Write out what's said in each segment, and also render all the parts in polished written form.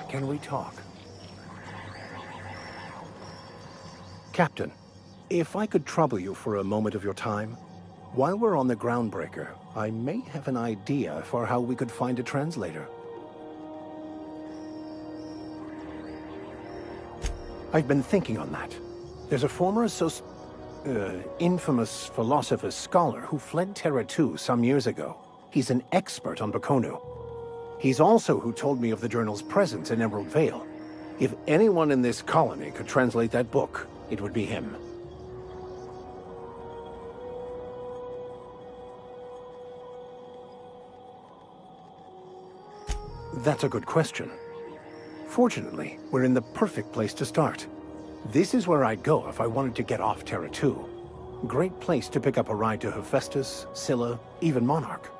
can we talk? Captain, if I could trouble you for a moment of your time, while we're on the Groundbreaker, I may have an idea for how we could find a translator. I've been thinking on that. There's a former infamous philosopher scholar who fled Terra 2 some years ago. He's an expert on Baconu. He's also who told me of the journal's presence in Emerald Vale. If anyone in this colony could translate that book, it would be him. That's a good question. Fortunately, we're in the perfect place to start. This is where I'd go if I wanted to get off Terra 2. Great place to pick up a ride to Hephaestus, Scylla, even Monarch.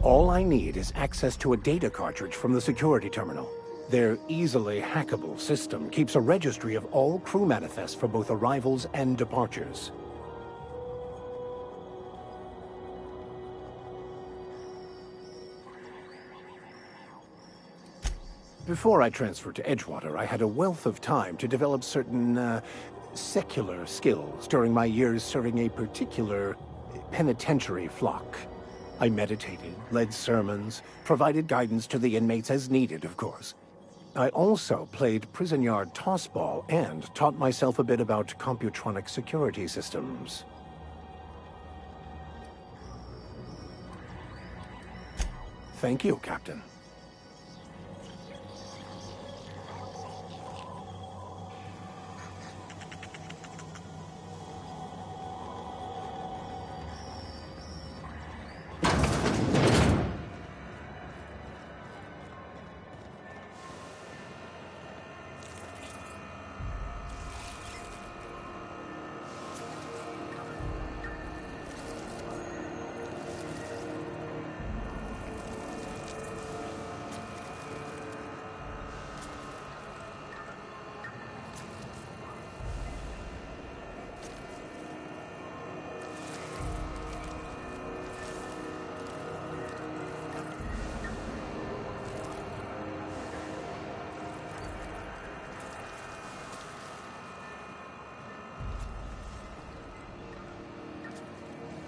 All I need is access to a data cartridge from the security terminal. Their easily hackable system keeps a registry of all crew manifests for both arrivals and departures. Before I transferred to Edgewater, I had a wealth of time to develop certain, secular skills during my years serving a particular penitentiary flock. I meditated, led sermons, provided guidance to the inmates as needed, of course. I also played prison yard tossball and taught myself a bit about computronic security systems. Thank you, Captain.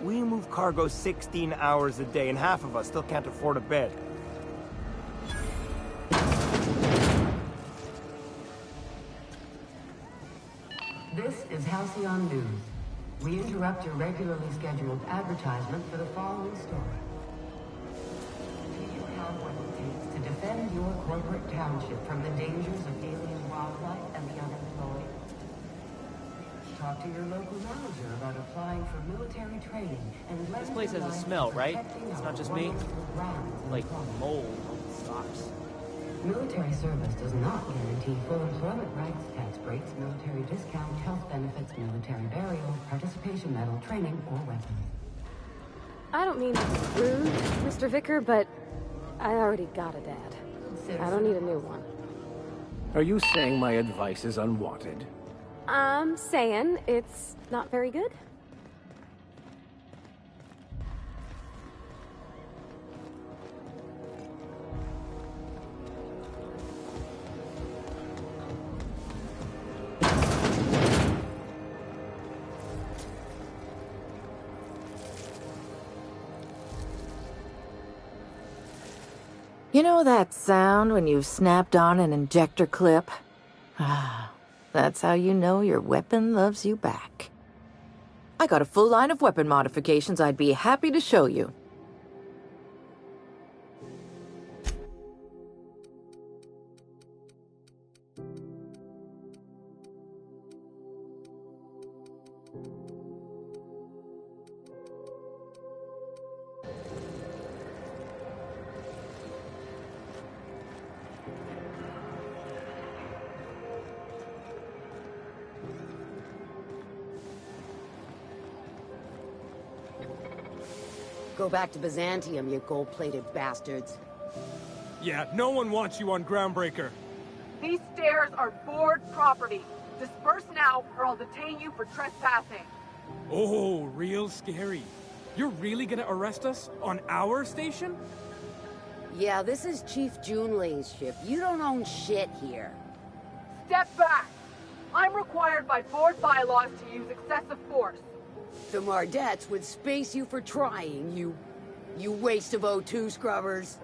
We move cargo 16 hours a day, and half of us still can't afford a bed. This is Halcyon News. We interrupt your regularly scheduled advertisement for the following story. Do you have what it takes to defend your corporate township from the dangers of alien wildlife and the unemployed? Talk to your local manager about applying for military training and this place has a smell, right? It's not just me. Like mold on the stocks. Military service does not guarantee full employment rights, tax breaks, military discount, health benefits, military burial, participation medal, training, or weapons. I don't mean to be rude, Mr. Vicker, but I already got a dad. I don't need a new one. Are you saying my advice is unwanted? I'm saying it's not very good. You know that sound when you've snapped on an injector clip? Ah, that's how you know your weapon loves you back. I got a full line of weapon modifications I'd be happy to show you. Go back to Byzantium, you gold-plated bastards. Yeah, no one wants you on Groundbreaker. These stairs are board property. Disperse now, or I'll detain you for trespassing. Oh, real scary. You're really gonna arrest us on our station? Yeah, this is Chief Junlei's ship. You don't own shit here. Step back! I'm required by board bylaws to use excessive force. The Mardettes would space you for trying, you waste of O2 scrubbers.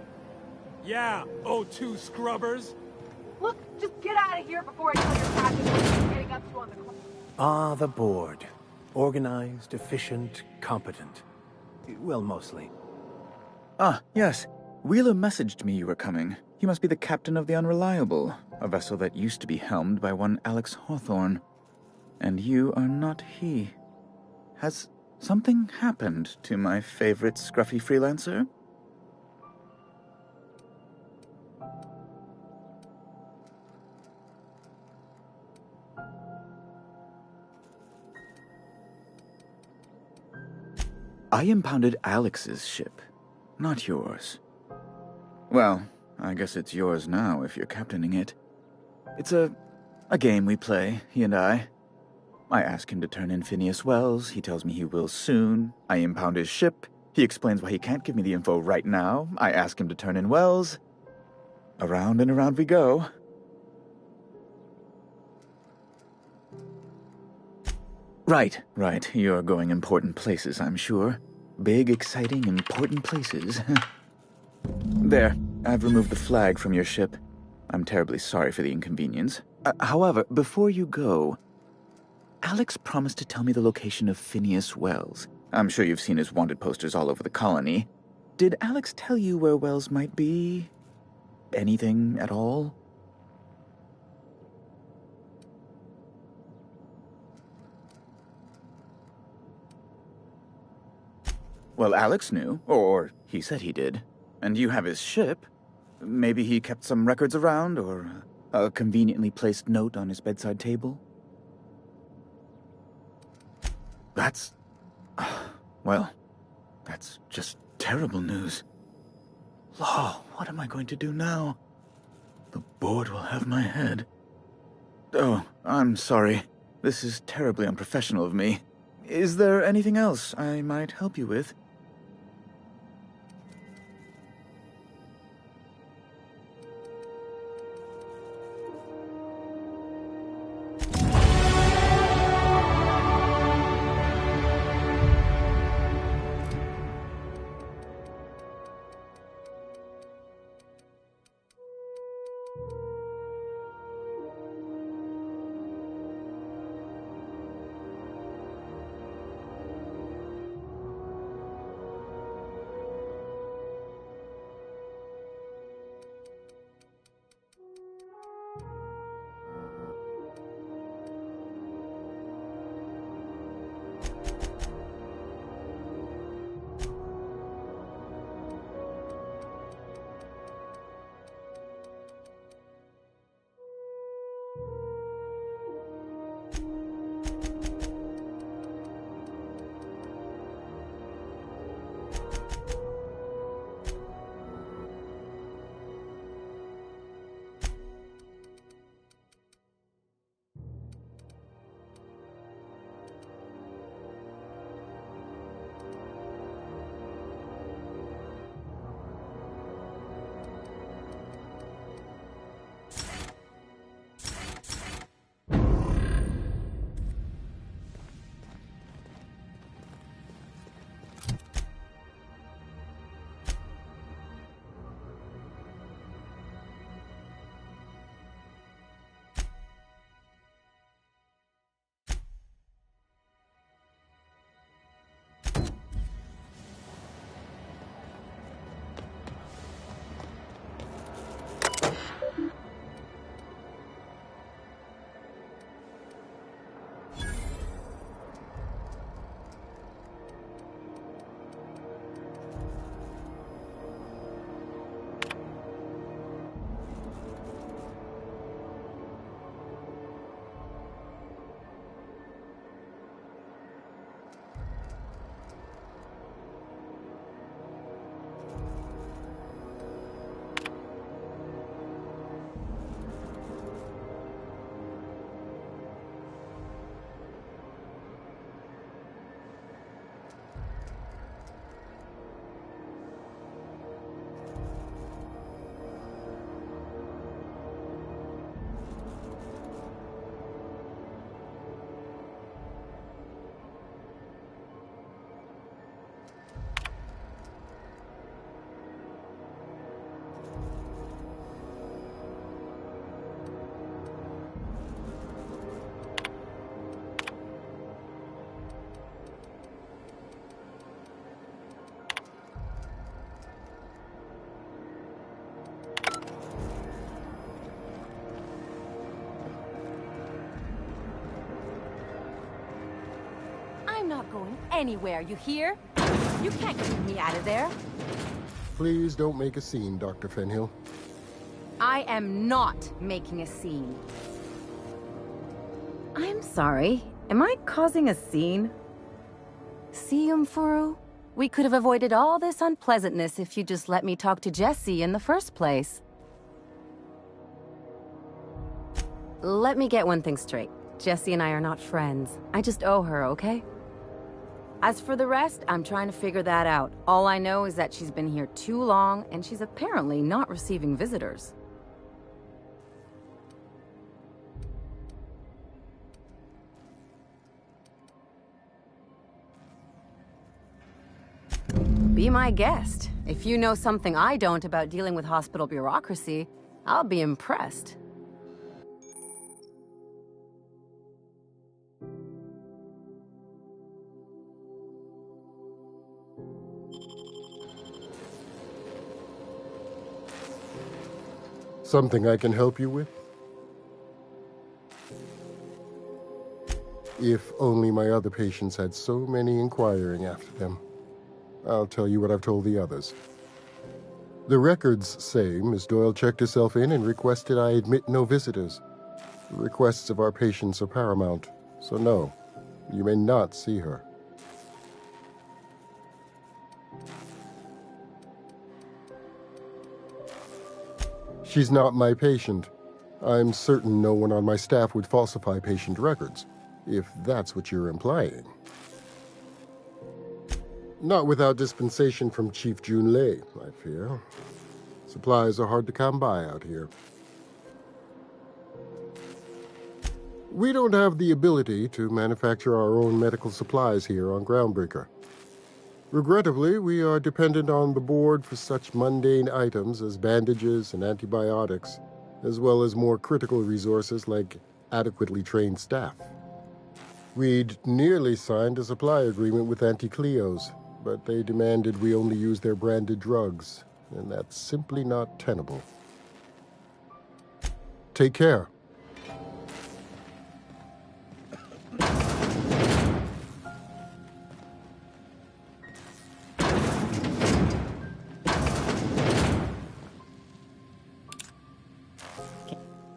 Yeah, O2 scrubbers. Look, just get out of here before I tell your captain what he's getting up to on the clock. Ah, the board. Organized, efficient, competent. Well, mostly. Ah, yes. Wheeler messaged me you were coming. He must be the captain of the Unreliable, a vessel that used to be helmed by one Alex Hawthorne. And you are not he. Has something happened to my favorite scruffy freelancer? I impounded Alex's ship, not yours. Well, I guess it's yours now if you're captaining it. It's a game we play, he and I. I ask him to turn in Phineas Wells, he tells me he will soon. I impound his ship, he explains why he can't give me the info right now. I ask him to turn in Wells. Around and around we go. Right. You're going important places, I'm sure. Big, exciting, important places. There, I've removed the flag from your ship. I'm terribly sorry for the inconvenience. However, before you go, Alex promised to tell me the location of Phineas Wells. I'm sure you've seen his wanted posters all over the colony. Did Alex tell you where Wells might be? Anything at all? Well, Alex knew, or he said he did. And you have his ship. Maybe he kept some records around, or a conveniently placed note on his bedside table? That's... well, that's just terrible news. Law, what am I going to do now? The board will have my head. Oh, I'm sorry. This is terribly unprofessional of me. Is there anything else I might help you with? not going anywhere, you hear? You can't keep me out of there. Please don't make a scene, Dr. Fenhill. I am not making a scene. I'm sorry. Am I causing a scene? See, Umfuru? We could have avoided all this unpleasantness if you just let me talk to Jessie in the first place. Let me get one thing straight. Jessie and I are not friends. I just owe her, okay? As for the rest, I'm trying to figure that out. All I know is that she's been here too long, and she's apparently not receiving visitors. Be my guest. If you know something I don't about dealing with hospital bureaucracy, I'll be impressed. Something I can help you with? If only my other patients had so many inquiring after them. I'll tell you what I've told the others. The records say Miss Doyle checked herself in and requested I admit no visitors. The requests of our patients are paramount, so no, you may not see her. She's not my patient. I'm certain no one on my staff would falsify patient records, if that's what you're implying. Not without dispensation from Chief Junlei, I fear. Supplies are hard to come by out here. We don't have the ability to manufacture our own medical supplies here on Groundbreaker. Regrettably, we are dependent on the board for such mundane items as bandages and antibiotics, as well as more critical resources like adequately trained staff. We'd nearly signed a supply agreement with Anti-Cleos, but they demanded we only use their branded drugs, and that's simply not tenable. Take care.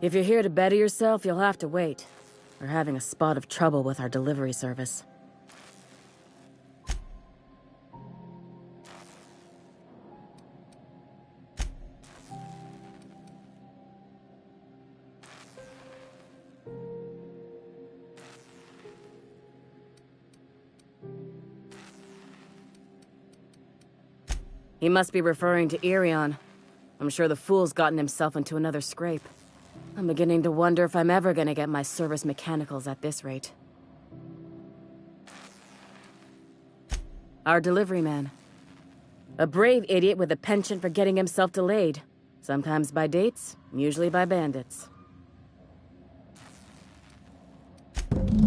If you're here to better yourself, you'll have to wait. We're having a spot of trouble with our delivery service. He must be referring to Irion. I'm sure the fool's gotten himself into another scrape. I'm beginning to wonder if I'm ever gonna get my service mechanicals at this rate. Our delivery man. A brave idiot with a penchant for getting himself delayed. Sometimes by dates, usually by bandits.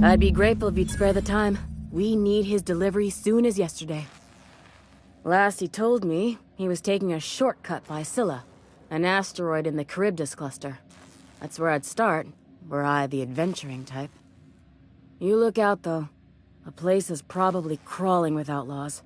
I'd be grateful if you'd spare the time. We need his delivery soon as yesterday. Last he told me, he was taking a shortcut by Scylla, an asteroid in the Charybdis cluster. That's where I'd start, were I the adventuring type. You look out, though. The place is probably crawling with outlaws.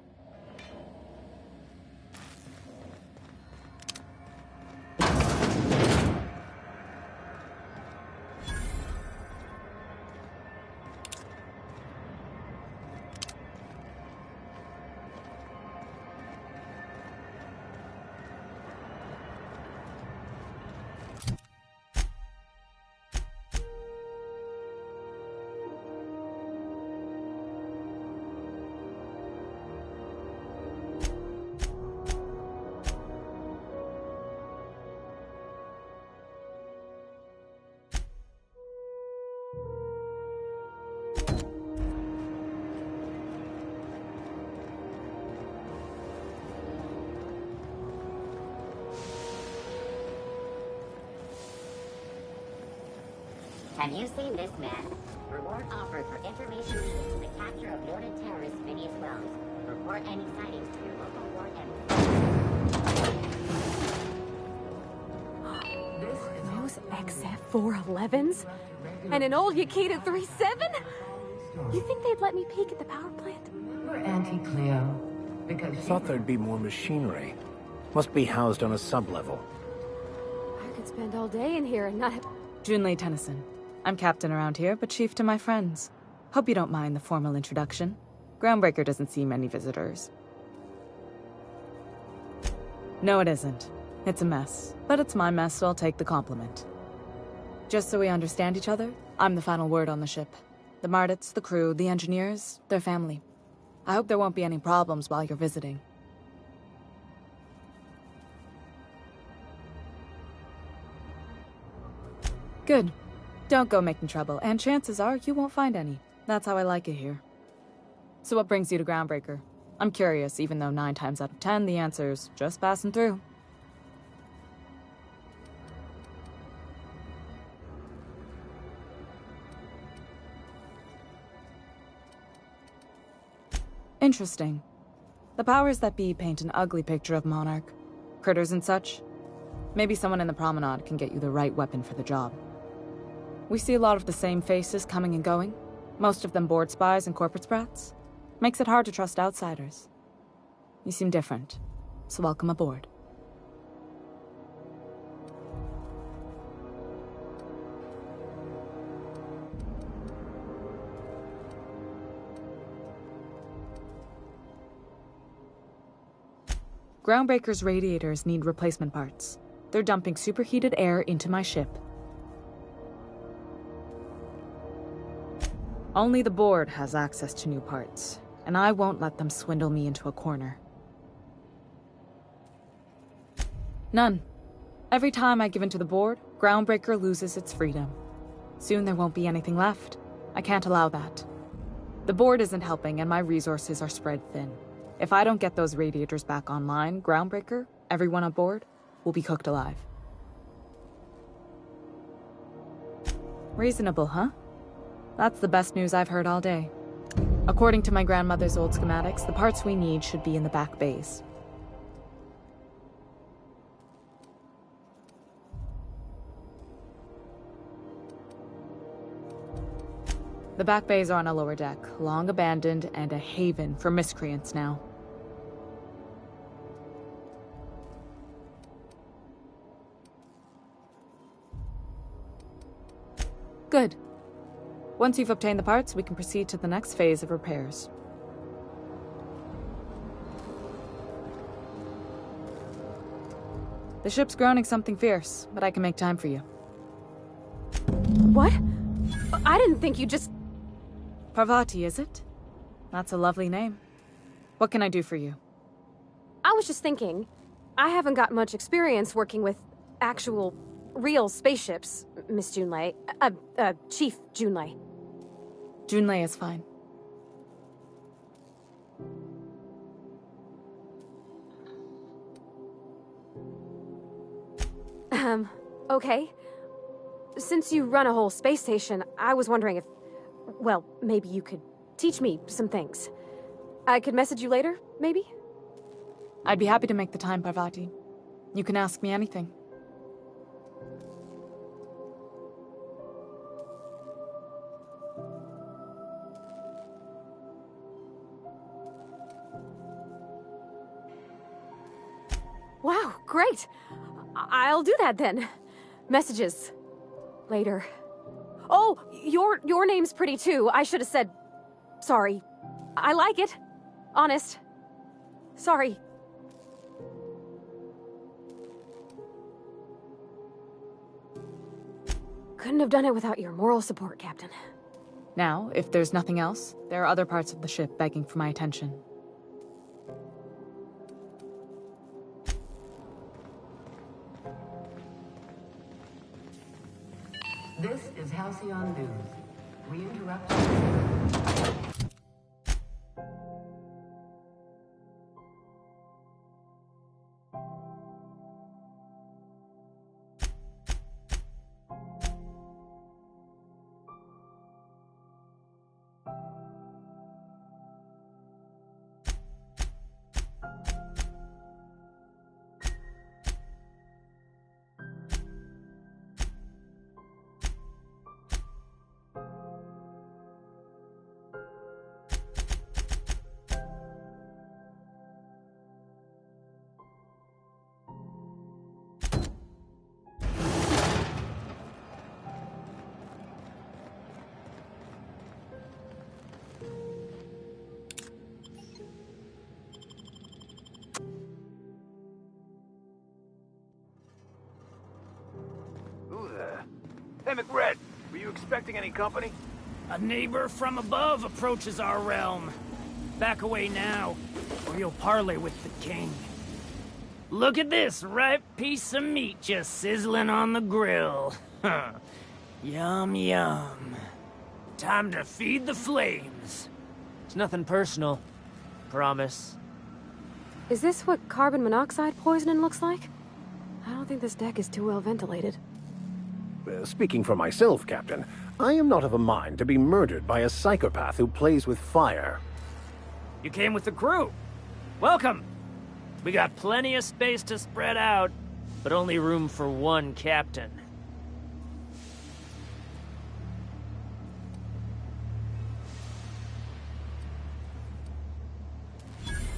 Have you seen this man? Reward offered for information leading to the capture of noted terrorist Phineas Wells. Report any sightings to your local ward Those XF-411s? And an old Yakita 37? You think they'd let me peek at the power plant? Remember Auntie Cleo? Because she Thought there'd be more machinery. Must be housed on a sub-level. I could spend all day in here and not have... Junlei Tennyson. I'm captain around here, but chief to my friends. Hope you don't mind the formal introduction. Groundbreaker doesn't see many visitors. No, it isn't. It's a mess. But it's my mess, so I'll take the compliment. Just so we understand each other, I'm the final word on the ship. The Mardits, the crew, the engineers, their family. I hope there won't be any problems while you're visiting. Good. Don't go making trouble, and chances are you won't find any. That's how I like it here. So what brings you to Groundbreaker? I'm curious, even though 9 times out of 10 the answer's just passing through. Interesting. The powers that be paint an ugly picture of Monarch. Critters and such. Maybe someone in the promenade can get you the right weapon for the job. We see a lot of the same faces coming and going. Most of them board spies and corporate sprats. Makes it hard to trust outsiders. You seem different, so welcome aboard. Groundbreaker's radiators need replacement parts. They're dumping superheated air into my ship. Only the board has access to new parts, and I won't let them swindle me into a corner. None. Every time I give in to the board, Groundbreaker loses its freedom. Soon there won't be anything left. I can't allow that. The board isn't helping, and my resources are spread thin. If I don't get those radiators back online, Groundbreaker, everyone aboard, will be cooked alive. Reasonable, huh? That's the best news I've heard all day. According to my grandmother's old schematics, the parts we need should be in the back bays. The back bays are on a lower deck, long abandoned and a haven for miscreants now. Good. Once you've obtained the parts, we can proceed to the next phase of repairs. The ship's groaning something fierce, but I can make time for you. What? I didn't think you just... Parvati, is it? That's a lovely name. What can I do for you? I was just thinking, I haven't got much experience working with actual, real spaceships, Miss Junlei. Chief Junlei. Junlei is fine. Okay. Since you run a whole space station, I was wondering if... Well, maybe you could teach me some things. I could message you later, maybe? I'd be happy to make the time, Parvati. You can ask me anything. Wow, great! I'll do that then. Messages. Later. Oh, your name's pretty too. I should have said... Sorry. I like it. Honest. Sorry. Couldn't have done it without your moral support, Captain. Now, if there's nothing else, there are other parts of the ship begging for my attention. This is Halcyon News. We interrupt. McRed. Were you expecting any company? A neighbor from above approaches our realm. Back away now, or you'll parley with the king. Look at this ripe piece of meat just sizzling on the grill. Yum, yum. Time to feed the flames. It's nothing personal. Promise. Is this what carbon monoxide poisoning looks like? I don't think this deck is too well ventilated. Speaking for myself, Captain, I am not of a mind to be murdered by a psychopath who plays with fire. You came with the crew. Welcome. We got plenty of space to spread out, but only room for one captain.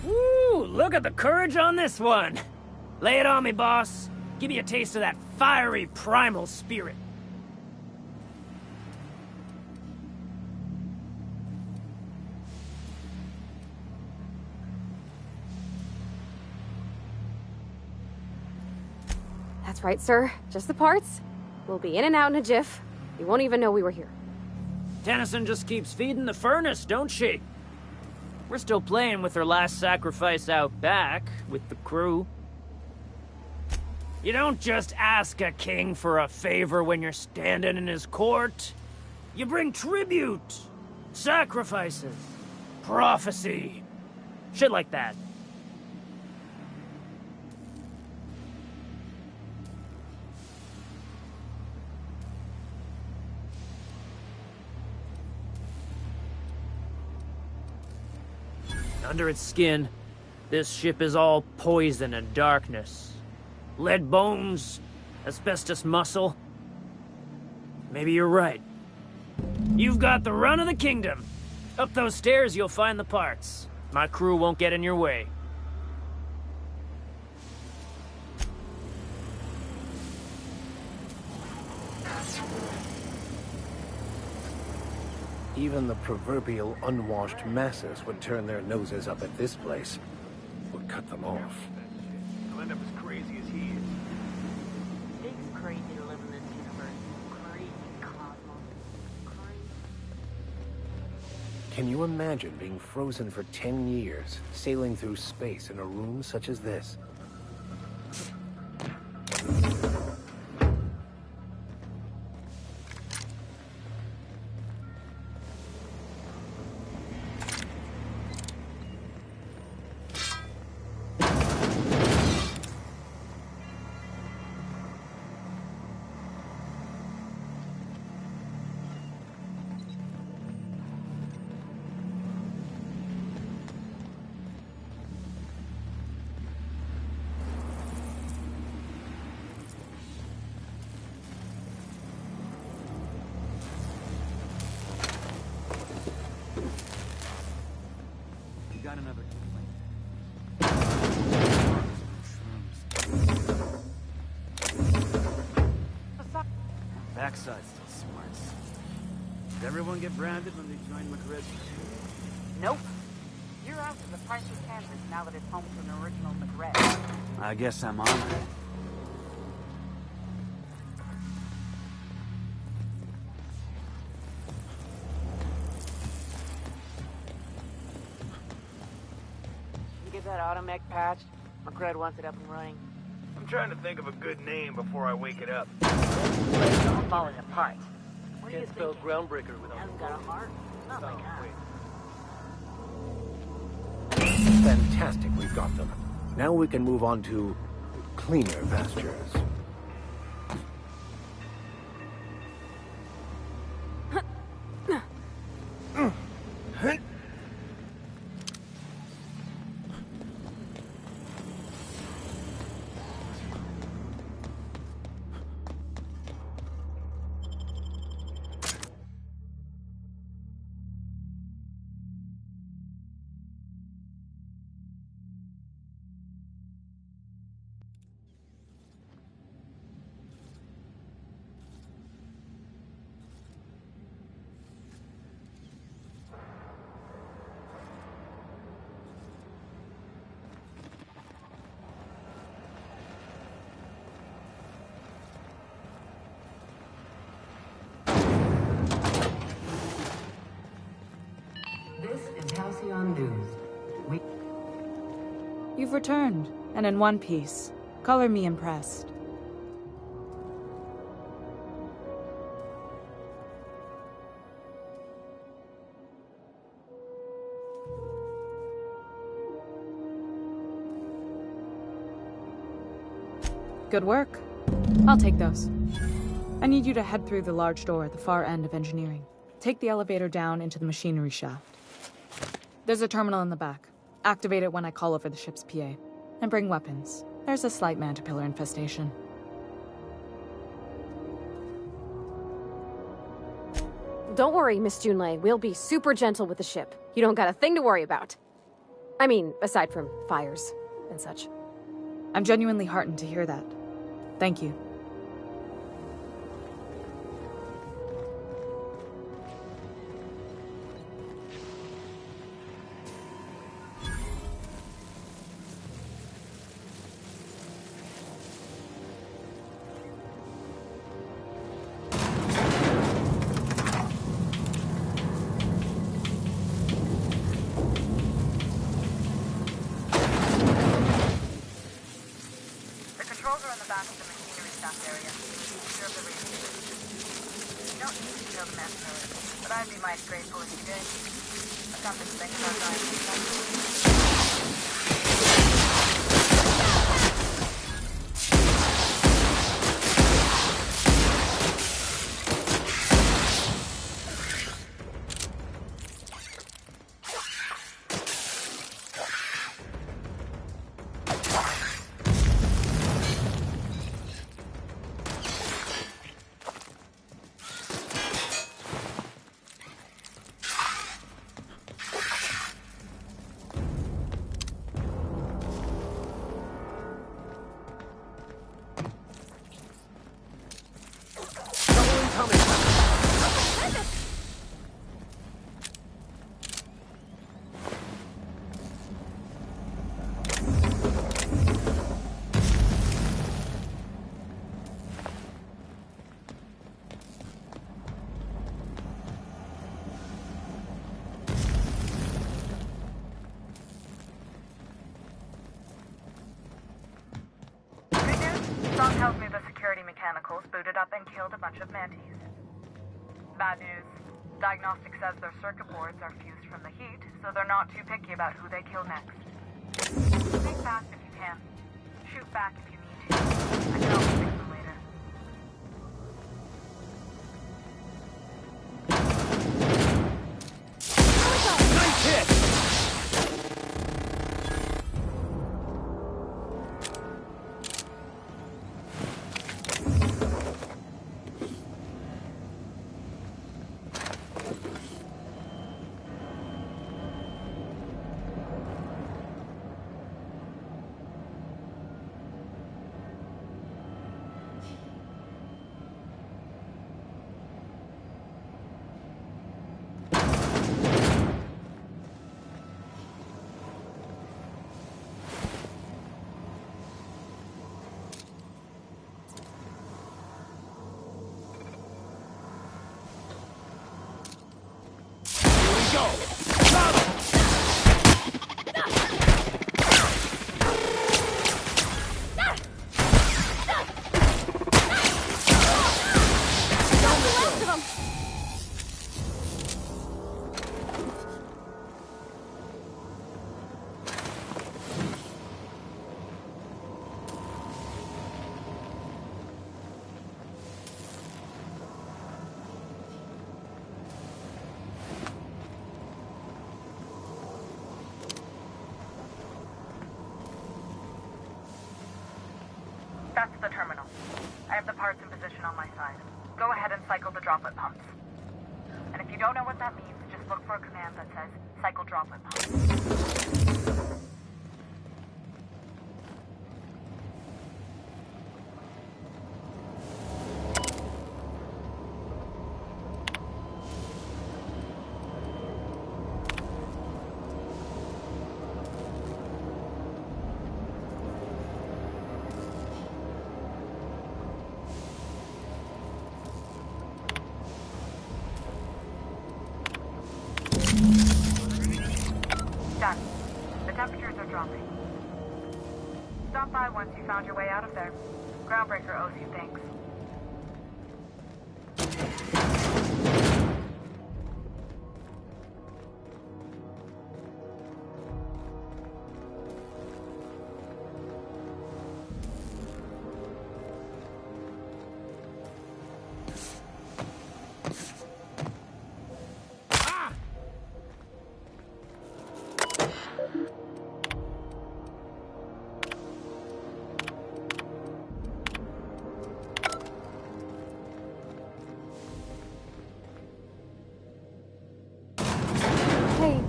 Woo! Look at the courage on this one. Lay it on me, boss. Give me a taste of that fiery primal spirit. That's right, sir. Just the parts. We'll be in and out in a jiff. You won't even know we were here. Tennyson just keeps feeding the furnace, don't she? We're still playing with her last sacrifice out back, with the crew. You don't just ask a king for a favor when you're standing in his court. You bring tribute, sacrifices, prophecy, shit like that. Under its skin, this ship is all poison and darkness. Lead bones, asbestos muscle. Maybe you're right. You've got the run of the kingdom. Up those stairs, you'll find the parts. My crew won't get in your way. Even the proverbial unwashed masses would turn their noses up at this place. Would cut them off. I'll end up as crazy as he is. It's crazy to live in this universe. Crazy cosmos. Crazy. Can you imagine being frozen for 10 years, sailing through space in a room such as this? Got another backside still smarts. Did everyone get branded when they joined McRed? Nope. You're out for the price of Kansas now that it's home to an original McRed. I guess I'm honored. Get that automech patched. McRed wants it up and running. I'm trying to think of a good name before I wake it up. It's all falling apart. What do you Can't spell think? groundbreaker without Hasn't got a heart? Not like that. Fantastic, we've got them. Now we can move on to cleaner pastures. you've returned, and in one piece. Color me impressed. Good work. I'll take those. I need you to head through the large door at the far end of engineering. Take the elevator down into the machinery shaft. There's a terminal in the back. Activate it when I call over the ship's PA. And bring weapons. There's a slight Mantipillar infestation. Don't worry, Miss Junlei. We'll be super gentle with the ship. You don't got a thing to worry about. I mean, aside from fires and such. I'm genuinely heartened to hear that. Thank you. Song tells me the security mechanicals booted up and killed a bunch of mantis. Bad news. Diagnostic says their circuit boards are fused from the heat, so they're not too picky about who they kill next. Think fast if you can. Shoot back if you need to. I can always fix them later. Nice hit! That's the terminal. I have the parts in position on my side. Go ahead and cycle the droplet pumps. And if you don't know what that means, just look for a command that says, cycle droplet pumps. Done. The temperatures are dropping. Stop by once you found your way out of there. Groundbreaker owes you thanks.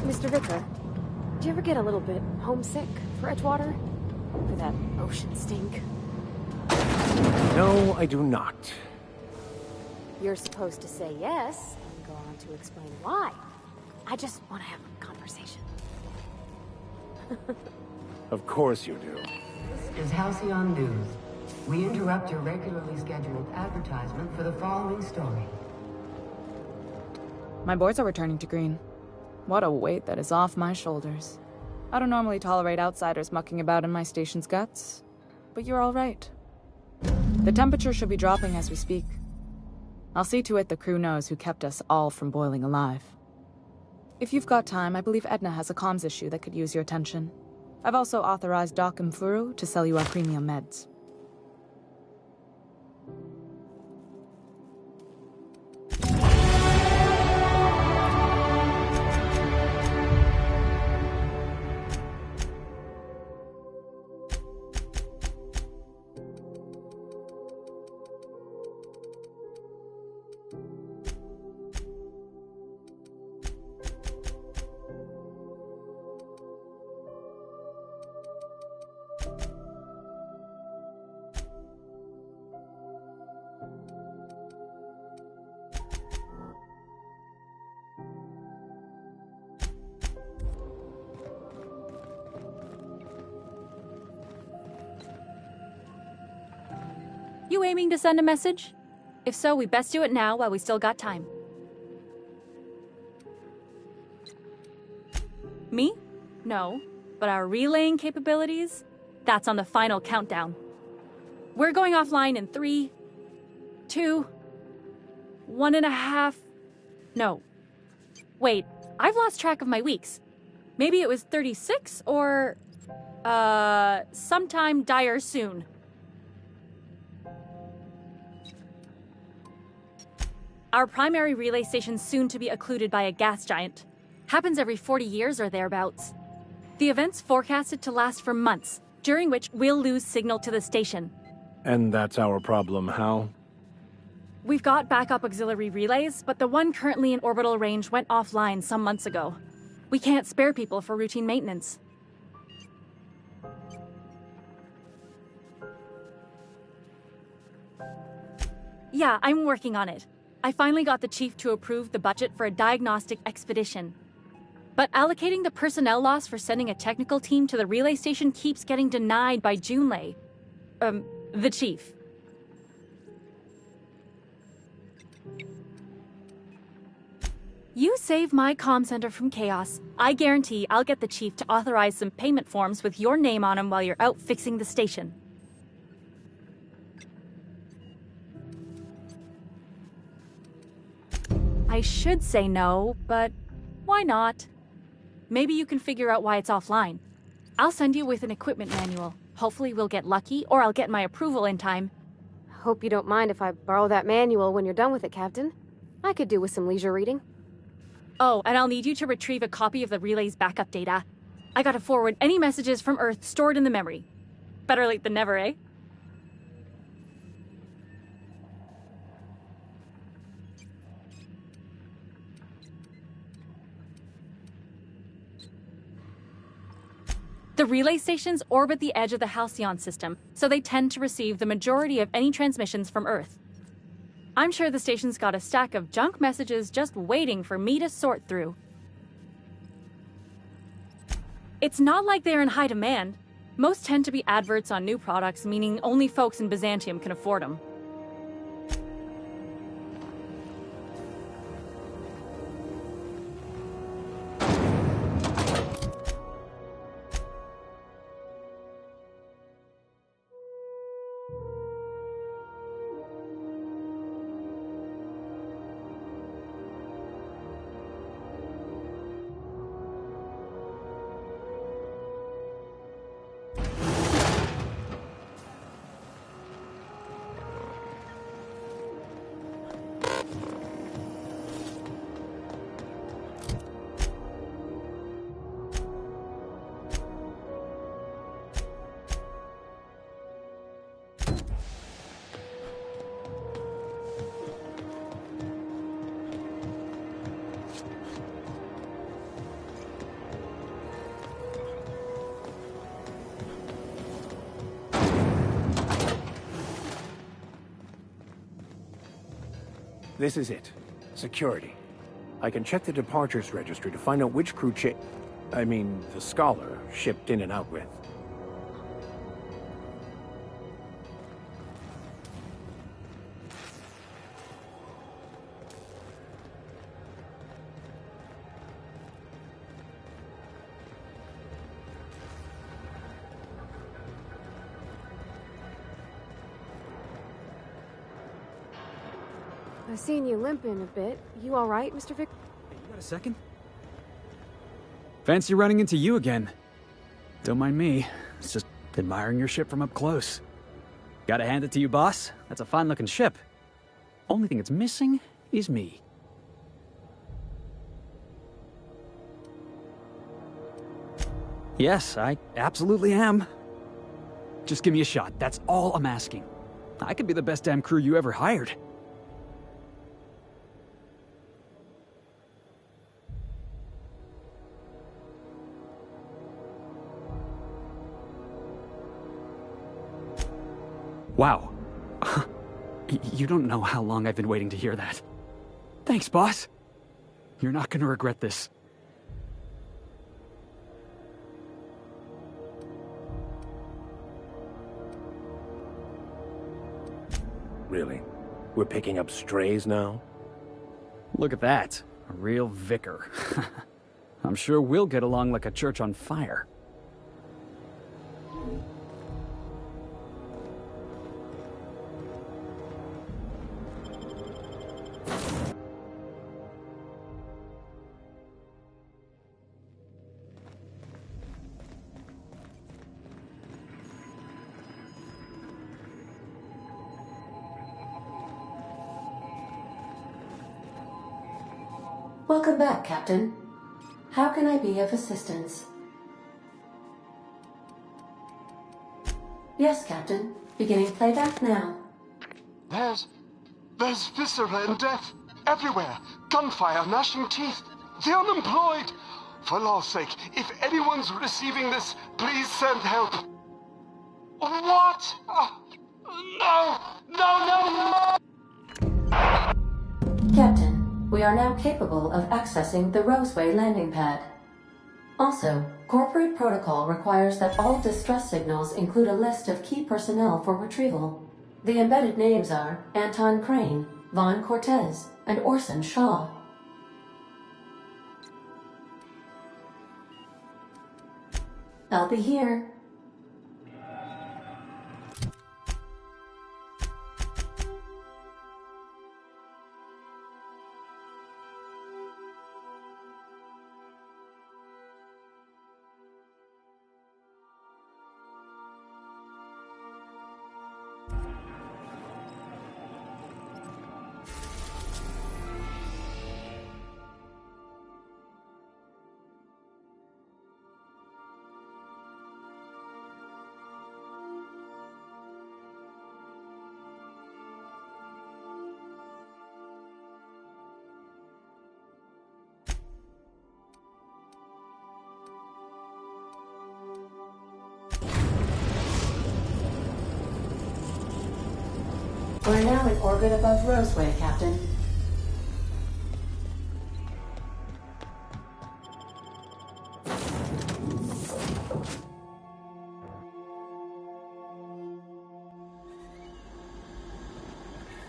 Mr. Vicar, do you ever get a little bit homesick for Edgewater? For that ocean stink? No, I do not. You're supposed to say yes, and go on to explain why. I just want to have a conversation. Of course you do. This is Halcyon News. We interrupt your regularly scheduled advertisement for the following story. My boards are returning to green. What a weight that is off my shoulders. I don't normally tolerate outsiders mucking about in my station's guts, but you're all right. The temperature should be dropping as we speak. I'll see to it the crew knows who kept us all from boiling alive. If you've got time, I believe Edna has a comms issue that could use your attention. I've also authorized Doc and Furu to sell you our premium meds. You aiming to send a message? If so, we best do it now while we still got time. Me? No. But our relaying capabilities? That's on the final countdown. We're going offline in 3, 2, 1.5... No. Wait, I've lost track of my weeks. Maybe it was 36 or... sometime dire soon. Our primary relay station's soon to be occluded by a gas giant. Happens every 40 years or thereabouts. The event's forecasted to last for months, during which we'll lose signal to the station. And that's our problem, how? We've got backup auxiliary relays, but the one currently in orbital range went offline some months ago. We can't spare people for routine maintenance. Yeah, I'm working on it. I finally got the chief to approve the budget for a diagnostic expedition. But allocating the personnel loss for sending a technical team to the relay station keeps getting denied by Junlei. The chief. You save my comm center from chaos. I guarantee I'll get the chief to authorize some payment forms with your name on them while you're out fixing the station. I should say no, but why not? Maybe you can figure out why it's offline. I'll send you with an equipment manual. Hopefully we'll get lucky, or I'll get my approval in time. Hope you don't mind if I borrow that manual when you're done with it, Captain. I could do with some leisure reading. Oh, and I'll need you to retrieve a copy of the relay's backup data. I gotta forward any messages from Earth stored in the memory. Better late than never, eh? The relay stations orbit the edge of the Halcyon system, so they tend to receive the majority of any transmissions from Earth. I'm sure the station's got a stack of junk messages just waiting for me to sort through. It's not like they're in high demand. Most tend to be adverts on new products, meaning only folks in Byzantium can afford them. This is it. Security. I can check the departures registry to find out which crew the Scholar shipped in and out with. I've seen you limping a bit. You all right, Mr. Vic? Hey, you got a second? Fancy running into you again. Don't mind me. It's just admiring your ship from up close. Gotta hand it to you, boss. That's a fine-looking ship. Only thing it's missing is me. Yes, I absolutely am. Just give me a shot. That's all I'm asking. I could be the best damn crew you ever hired. Wow. You don't know how long I've been waiting to hear that. Thanks, boss. You're not gonna regret this. Really? We're picking up strays now? Look at that. A real vicar. I'm sure we'll get along like a church on fire. Welcome back, Captain. How can I be of assistance? Yes, Captain. Beginning playback now. There's viscera and death everywhere. Gunfire, gnashing teeth. The unemployed. For law's sake, if anyone's receiving this, please send help. What? No! No! Captain, we are now capable of accessing the Roseway landing pad. Also, corporate protocol requires that all distress signals include a list of key personnel for retrieval. The embedded names are Anton Crane, Vaughn Cortez, and Orson Shaw. I'll be here. We're now in orbit above Roseway, Captain.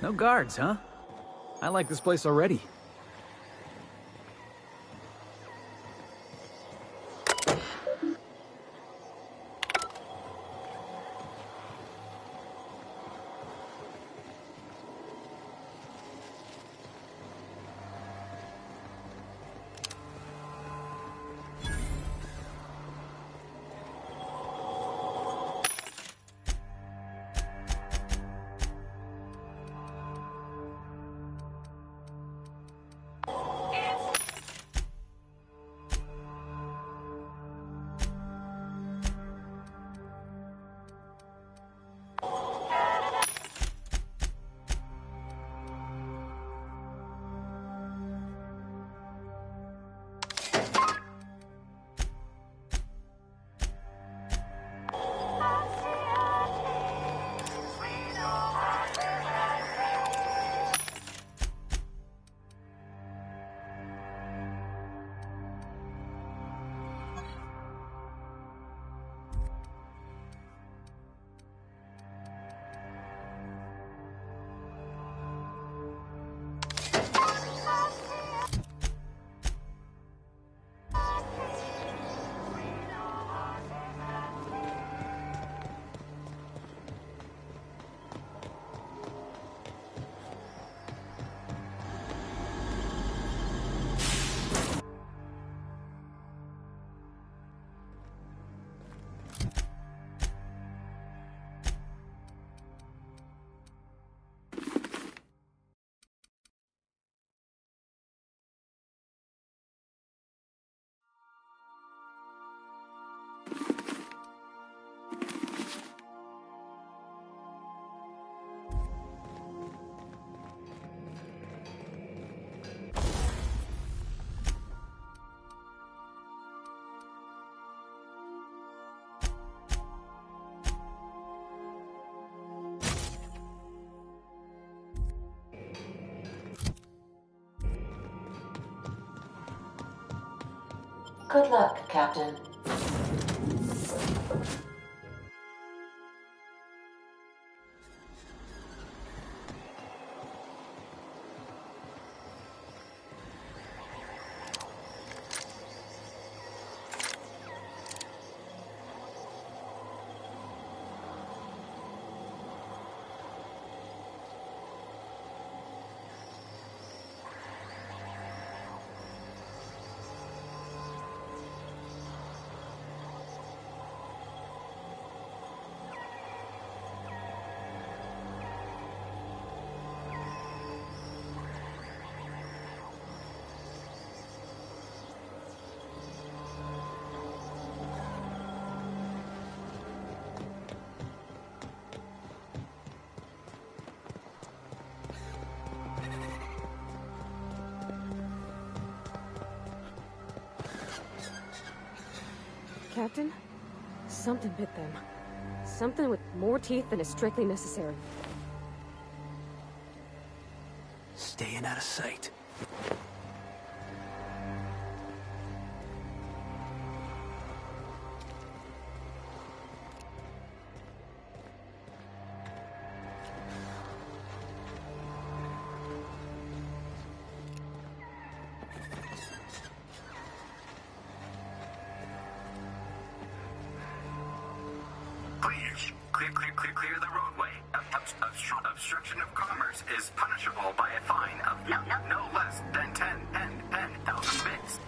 No guards, huh? I like this place already. Good luck, Captain. Captain? Something bit them. Something with more teeth than is strictly necessary. Staying out of sight. Clear the roadway. Obstruction of commerce is punishable by a fine of no less than 10,000 bits.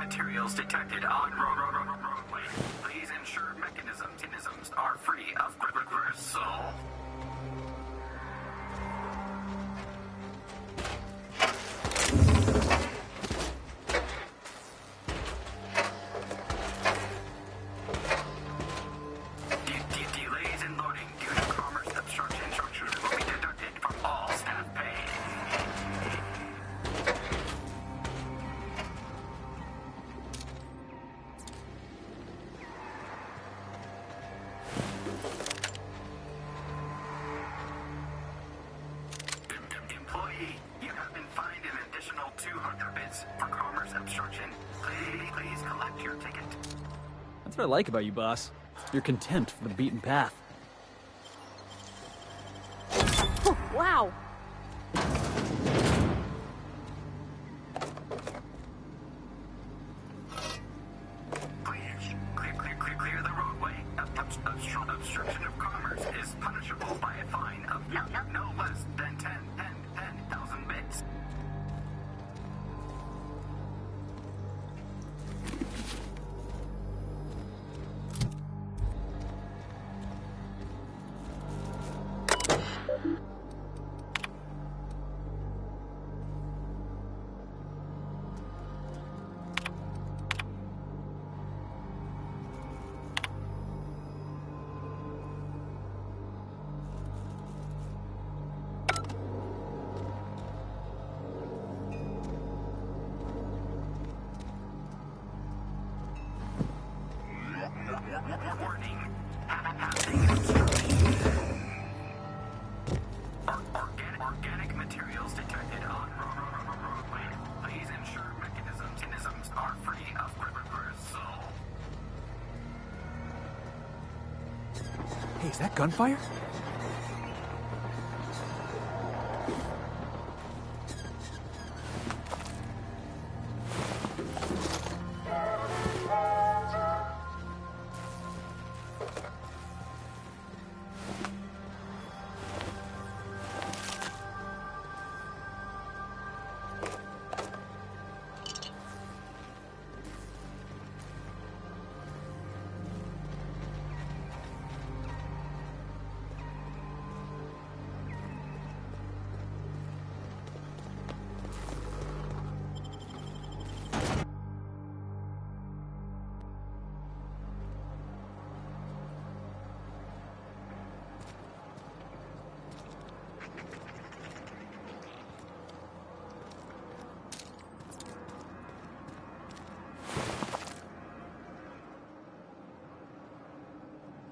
materials detected on roadway. Please ensure mechanisms are free of gristle. Delays in loading due to commerce obstruction will be deducted from all staff pay. Employee, you have been fined an additional 200 bits for commerce obstruction. Please collect your ticket. That's what I like about you, boss. Your contempt for the beaten path. Wow. Clear the roadway. Obstruction of commerce is punishable by a fine of no less than 10,000 bits. Warning. Organic materials detected on roadway. Please ensure mechanisms are free of gristle. Hey, is that gunfire?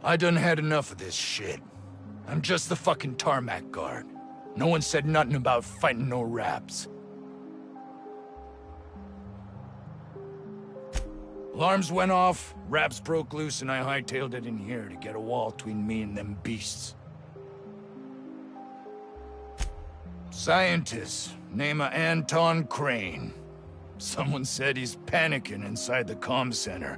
I done had enough of this shit. I'm just the fucking tarmac guard. No one said nothing about fighting no raps. Alarms went off, raps broke loose, and I hightailed it in here to get a wall between me and them beasts. Scientist, name of Anton Crane. Someone said he's panicking inside the comm center.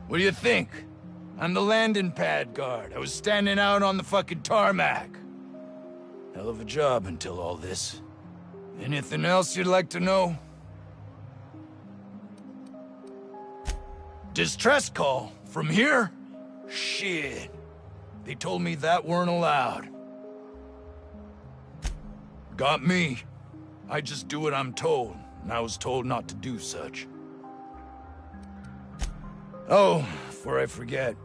What do you think? I'm the landing pad guard. I was standing out on the fucking tarmac. Hell of a job until all this. Anything else you'd like to know? Distress call? From here? Shit. They told me that weren't allowed. Got me. I just do what I'm told, and I was told not to do such. Oh, before I forget,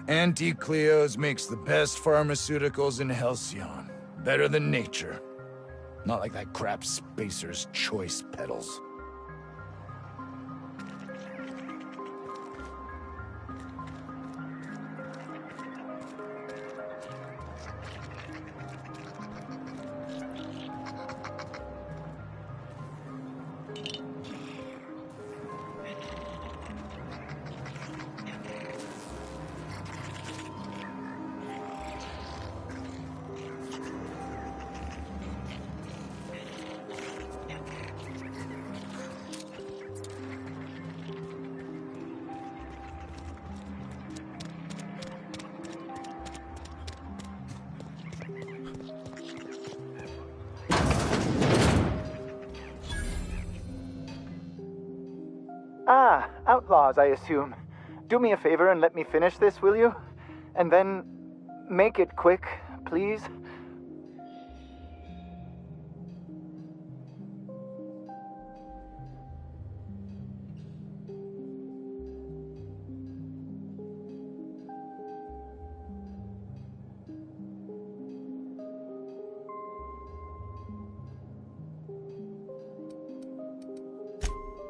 Auntie Cleo's makes the best pharmaceuticals in Halcyon. Better than nature. Not like that crap Spacer's Choice peddles. outlaws, I assume. Do me a favor and let me finish this, will you? And then make it quick, please.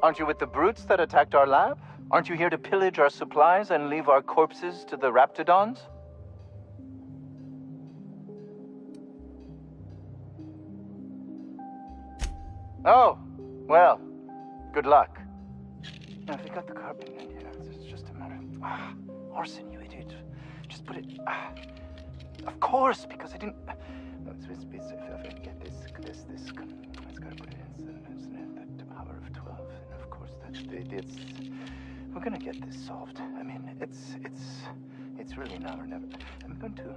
Aren't you with the brutes that attacked our lab? Aren't you here to pillage our supplies and leave our corpses to the Raptidons? Oh, well, good luck. Now, if you got the carbon in here, it's just a matter of... Orson, you idiot. Just put it... of course, because I didn't... No, if I get this... It's gotta put it in the power of 12, and of course that's... It's... We're gonna get this solved. I mean, it's really now or never. I'm going to...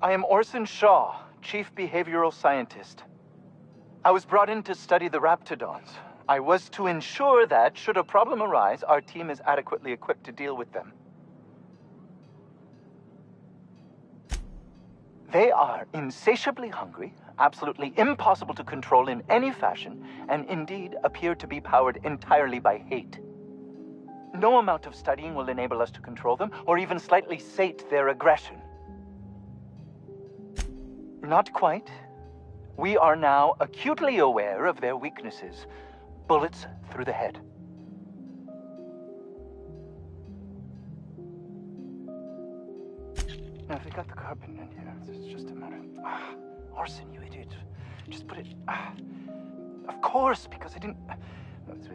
I am Orson Shaw, Chief Behavioral Scientist. I was brought in to study the Raptidons. I was to ensure that, should a problem arise, our team is adequately equipped to deal with them. They are insatiably hungry, absolutely impossible to control in any fashion, and indeed appear to be powered entirely by hate. No amount of studying will enable us to control them, or even slightly sate their aggression. Not quite. We are now acutely aware of their weaknesses. Bullets through the head. Now, if you got the carbon in here, it's just a matter of... Orson, you idiot. Just put it... of course, because I didn't... No, it's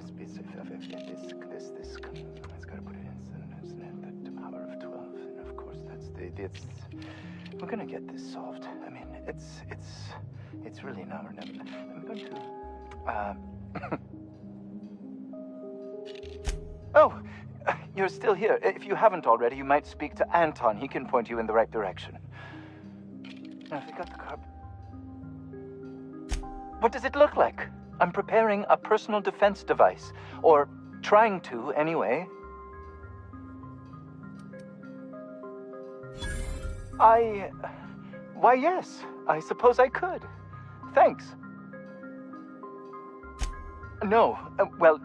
gotta put it in the power of 12, and of course that's it's... We're gonna get this solved. I mean, it's really now or never. I'm going to... Oh, you're still here. If you haven't already, you might speak to Anton. He can point you in the right direction. Now, if you got the carb... What does it look like? I'm preparing a personal defense device. Or trying to, anyway. Why, yes. I suppose I could. Thanks. No. Well,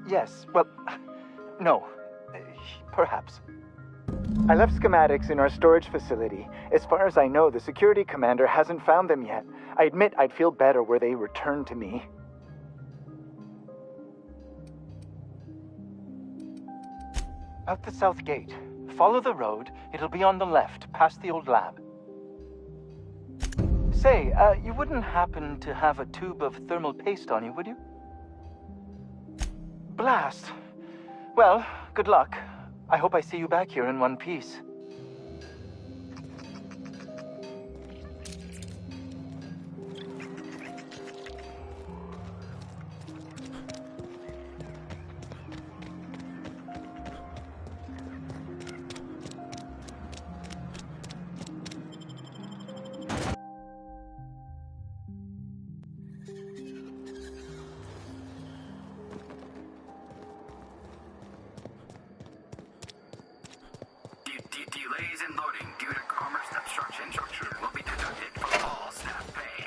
yes. Well, no. Perhaps. I left schematics in our storage facility. As far as I know, the security commander hasn't found them yet. I admit I'd feel better were they returned to me. Out the south gate. Follow the road. It'll be on the left, past the old lab. Say, you wouldn't happen to have a tube of thermal paste on you, would you? Blast. Well, good luck. I hope I see you back here in one piece. Delays in loading due to commerce obstruction will be deducted from all staff pay.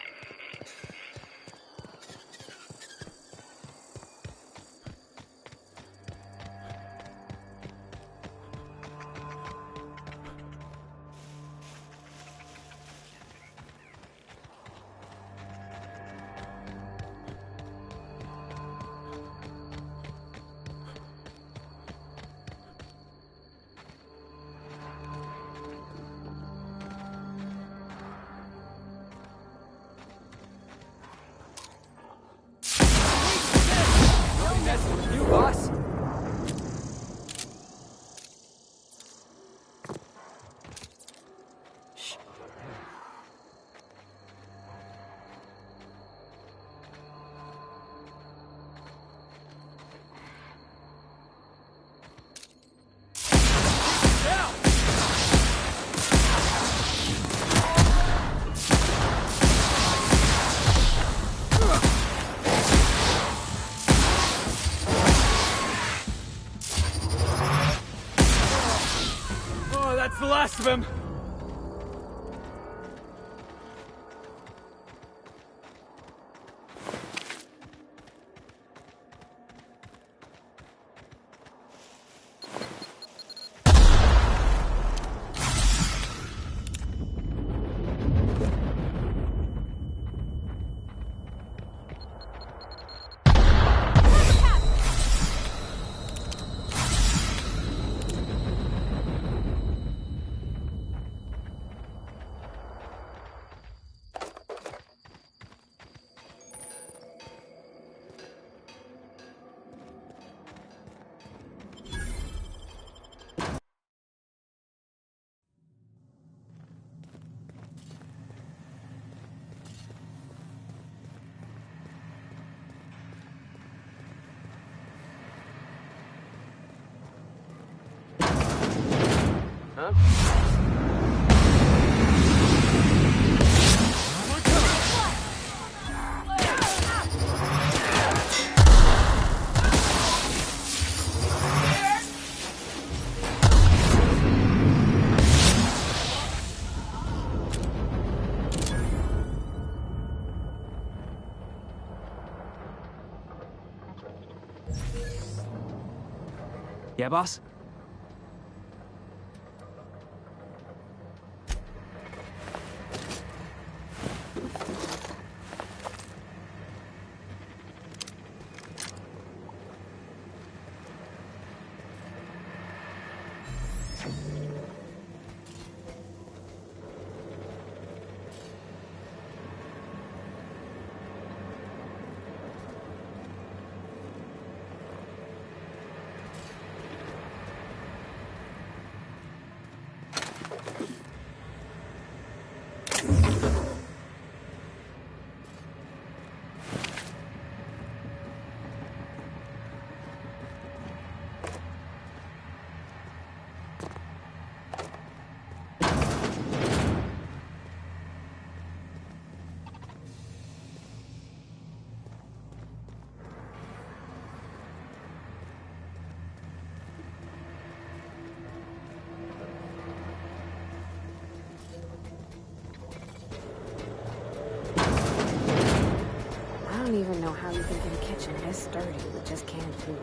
Yeah, boss? I don't even know how you can get a kitchen this dirty with just canned food.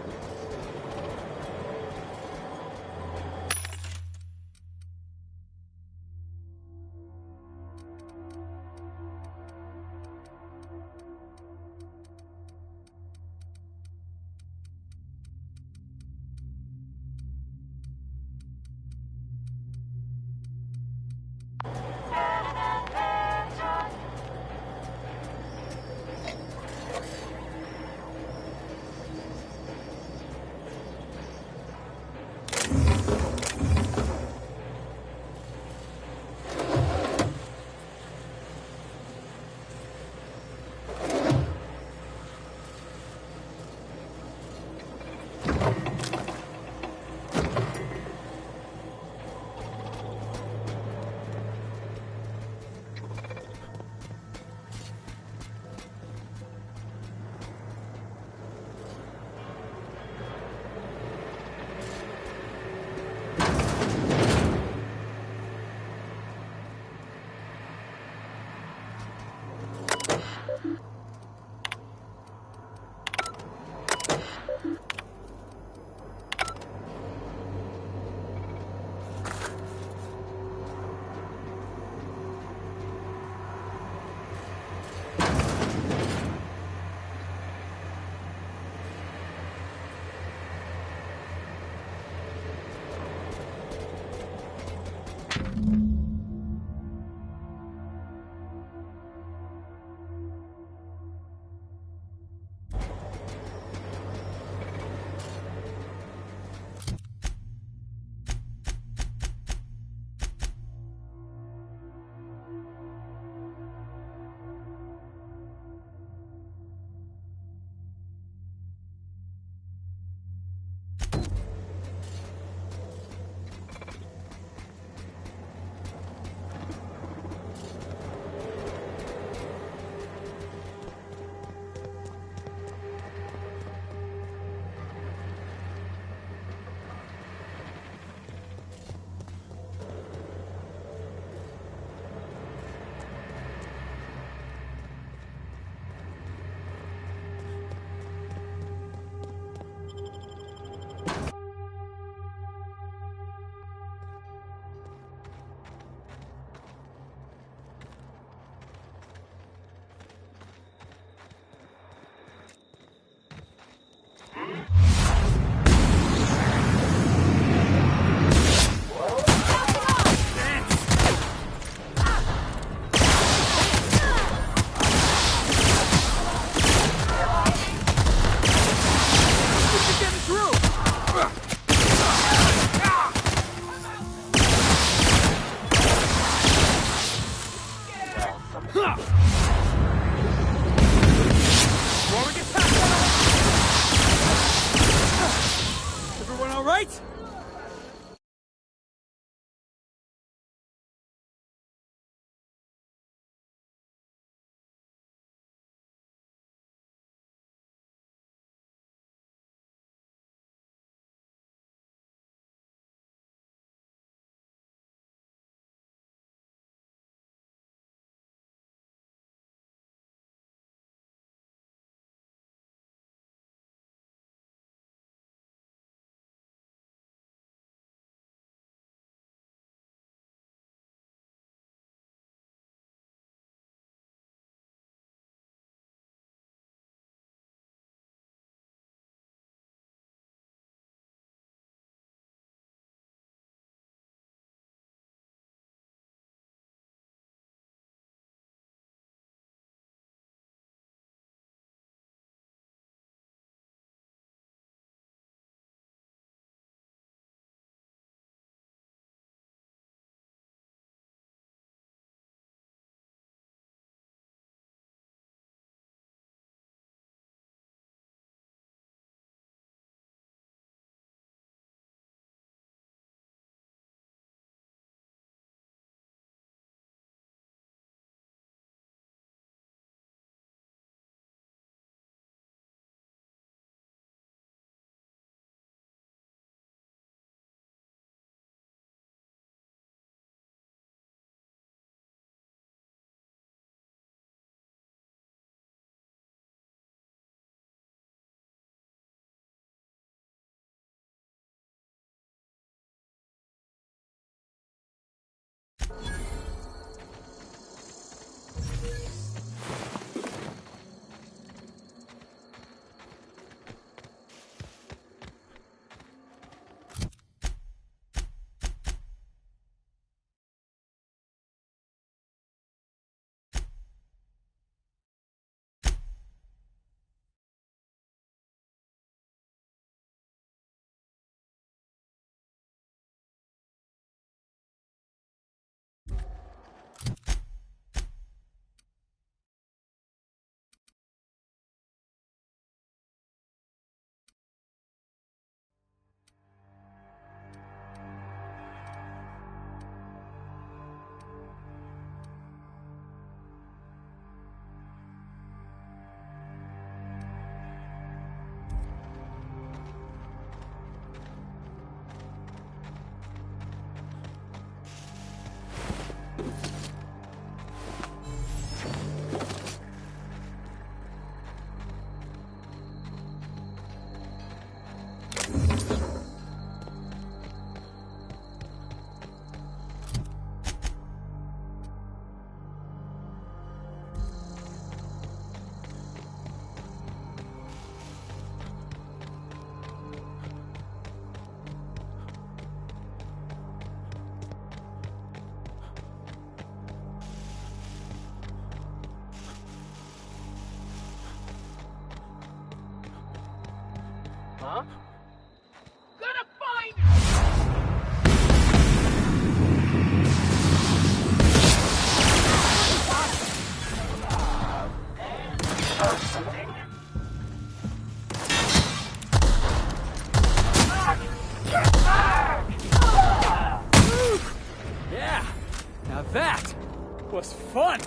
was fun!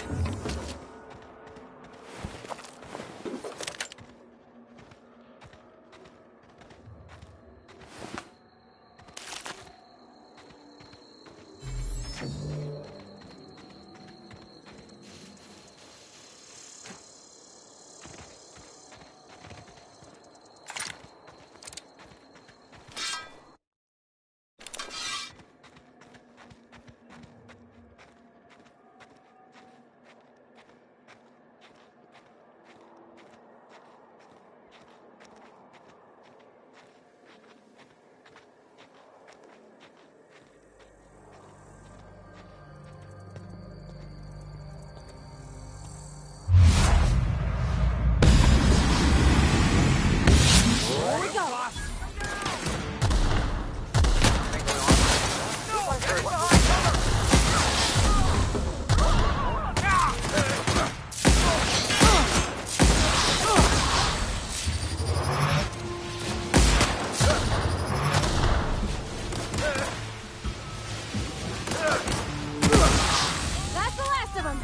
That's the last of them!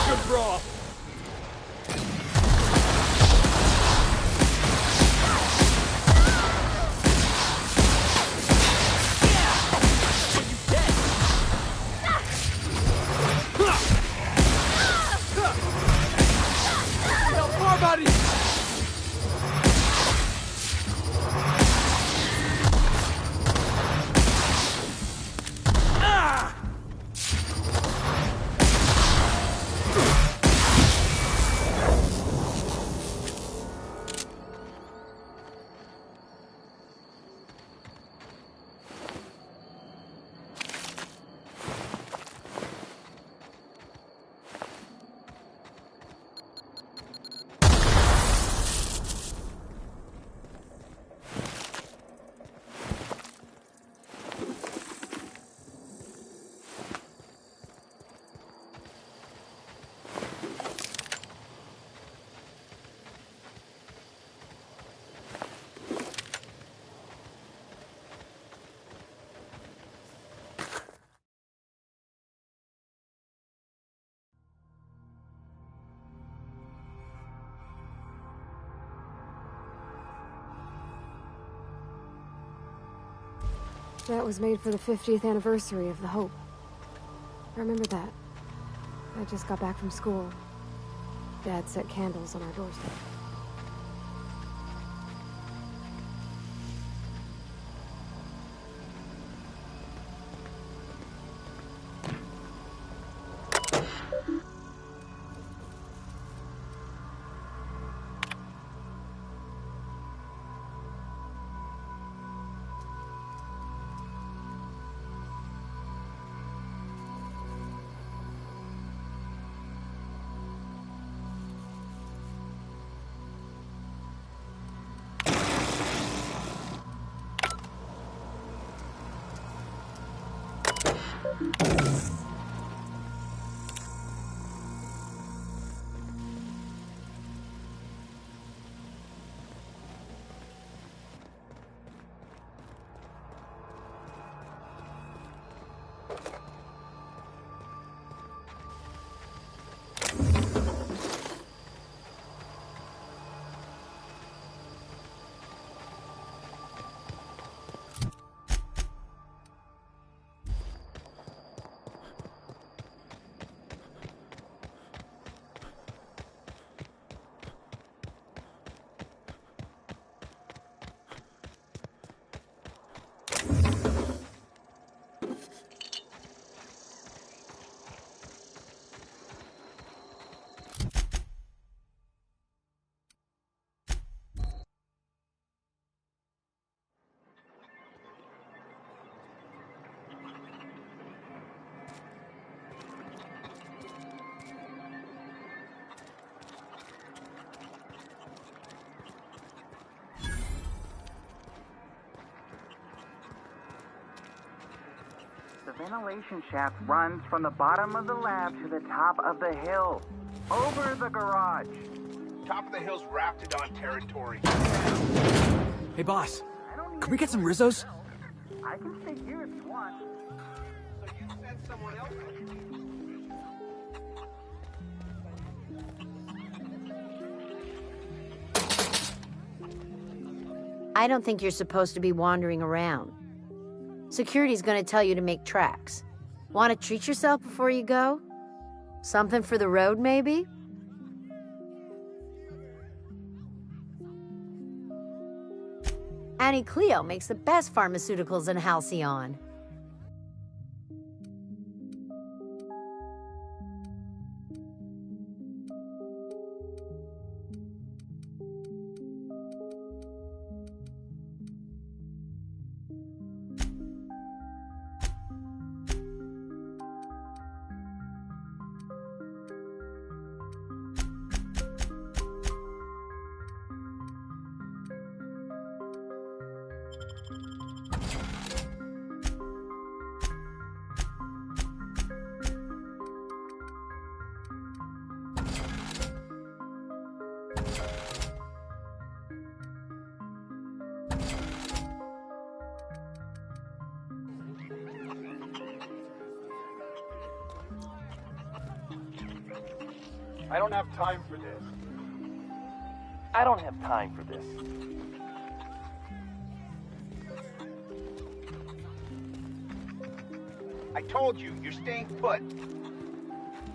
Good brawl! That was made for the 50th anniversary of the Hope. I remember that. I just got back from school. Dad set candles on our doorstep. ventilation shaft runs from the bottom of the lab to the top of the hill. Over the garage. Top of the hill's Raptidon territory. Hey, boss. Could we get some Rizzos? I can stay here if you want. So you sent someone else? I don't think you're supposed to be wandering around. Security's gonna tell you to make tracks. Want to treat yourself before you go? Something for the road, maybe? Annie Cleo makes the best pharmaceuticals in Halcyon. I don't have time for this. I don't have time for this. I told you, you're staying put.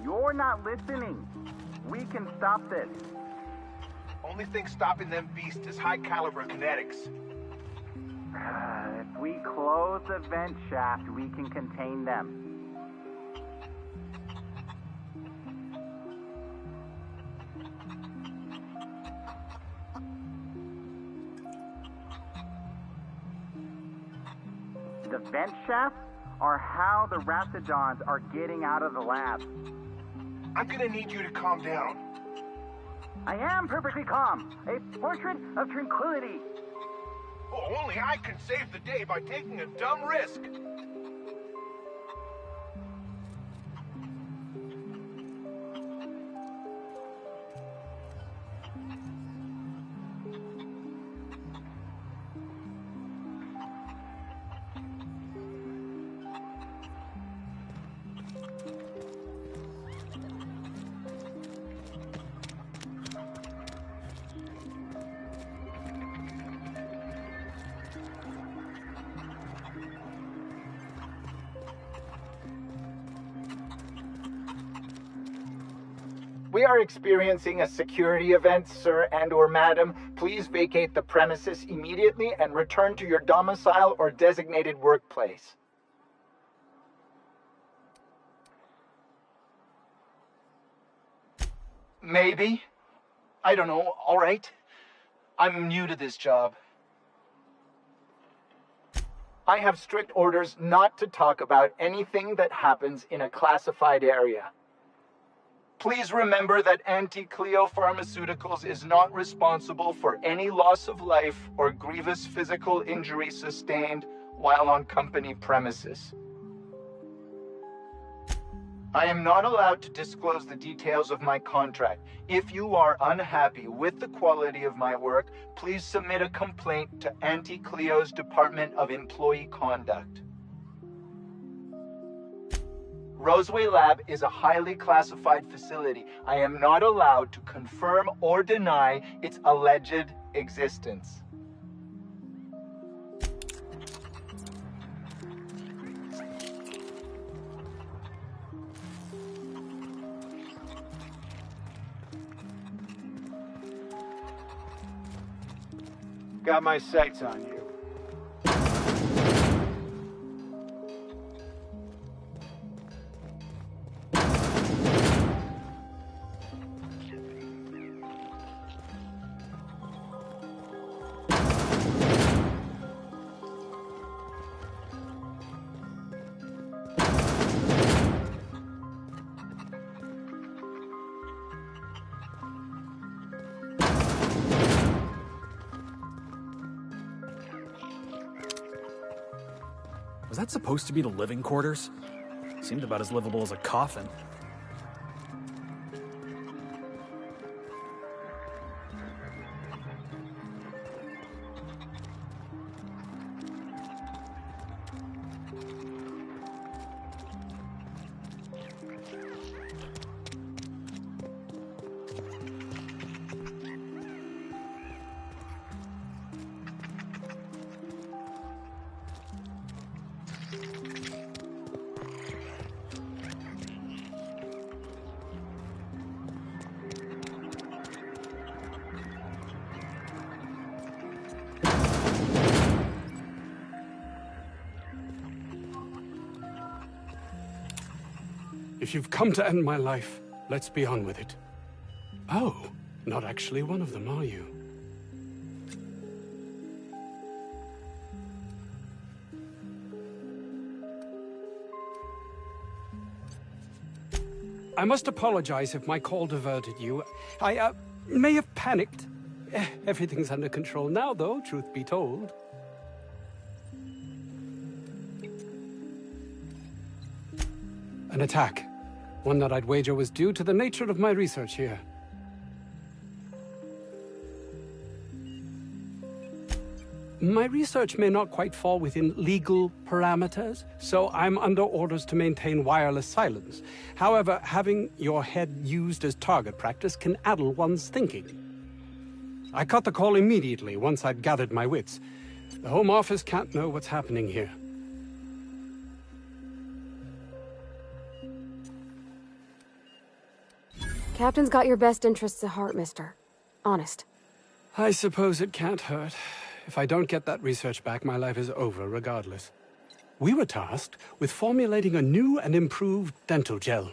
You're not listening. We can stop this. Only thing stopping them beasts is high caliber kinetics. If we close the vent shaft, we can contain them. The vent shafts are how the Raptidons are getting out of the lab. I'm gonna need you to calm down. I am perfectly calm. A portrait of tranquility. Oh, only I can save the day by taking a dumb risk. We are experiencing a security event, sir and/or madam. Please vacate the premises immediately and return to your domicile or designated workplace. Maybe. I don't know. All right. I'm new to this job. I have strict orders not to talk about anything that happens in a classified area. Please remember that Anti-Cleo Pharmaceuticals is not responsible for any loss of life or grievous physical injury sustained while on company premises. I am not allowed to disclose the details of my contract. If you are unhappy with the quality of my work, please submit a complaint to Anti-Cleo's Department of Employee Conduct. Roseway Lab is a highly classified facility. I am not allowed to confirm or deny its alleged existence. Got my sights on you. Was that supposed to be the living quarters? Seemed about as livable as a coffin. If you've come to end my life, let's be on with it. Oh, not actually one of them, are you? I must apologize if my call diverted you. I may have panicked. Everything's under control now, though, truth be told. An attack. One that I'd wager was due to the nature of my research here. My research may not quite fall within legal parameters, so I'm under orders to maintain wireless silence. However, having your head used as target practice can addle one's thinking. I cut the call immediately once I'd gathered my wits. The Home Office can't know what's happening here. Captain's got your best interests at heart, mister. Honest. I suppose it can't hurt. If I don't get that research back, my life is over regardless. We were tasked with formulating a new and improved dental gel.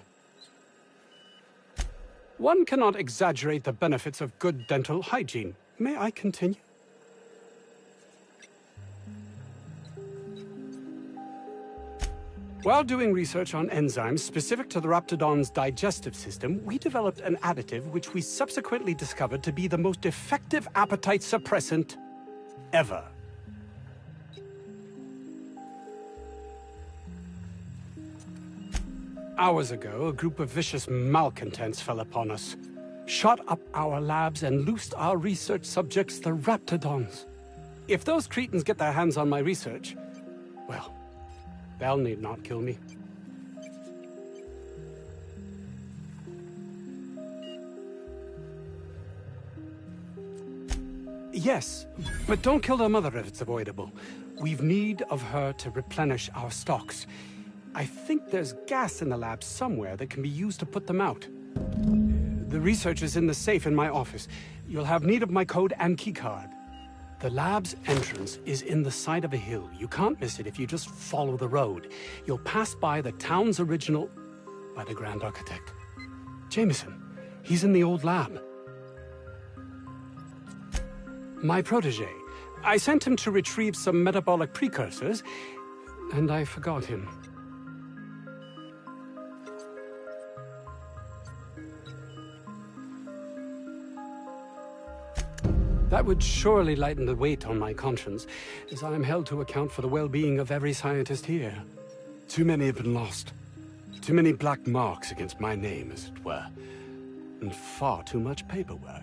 One cannot exaggerate the benefits of good dental hygiene. May I continue? While doing research on enzymes specific to the Raptidon's digestive system, we developed an additive which we subsequently discovered to be the most effective appetite suppressant ever. Hours ago, a group of vicious malcontents fell upon us, shot up our labs and loosed our research subjects, the Raptidons. If those cretins get their hands on my research, well, they'll need not kill me. Yes, but don't kill their mother if it's avoidable. We've need of her to replenish our stocks. I think there's gas in the lab somewhere that can be used to put them out. The research is in the safe in my office. You'll have need of my code and keycard. The lab's entrance is in the side of a hill. You can't miss it if you just follow the road. You'll pass by the town's original... by the Grand Architect. Jameson. He's in the old lab. My protege. I sent him to retrieve some metabolic precursors, and I forgot him. That would surely lighten the weight on my conscience, as I am held to account for the well-being of every scientist here. Too many have been lost. Too many black marks against my name, as it were. And far too much paperwork.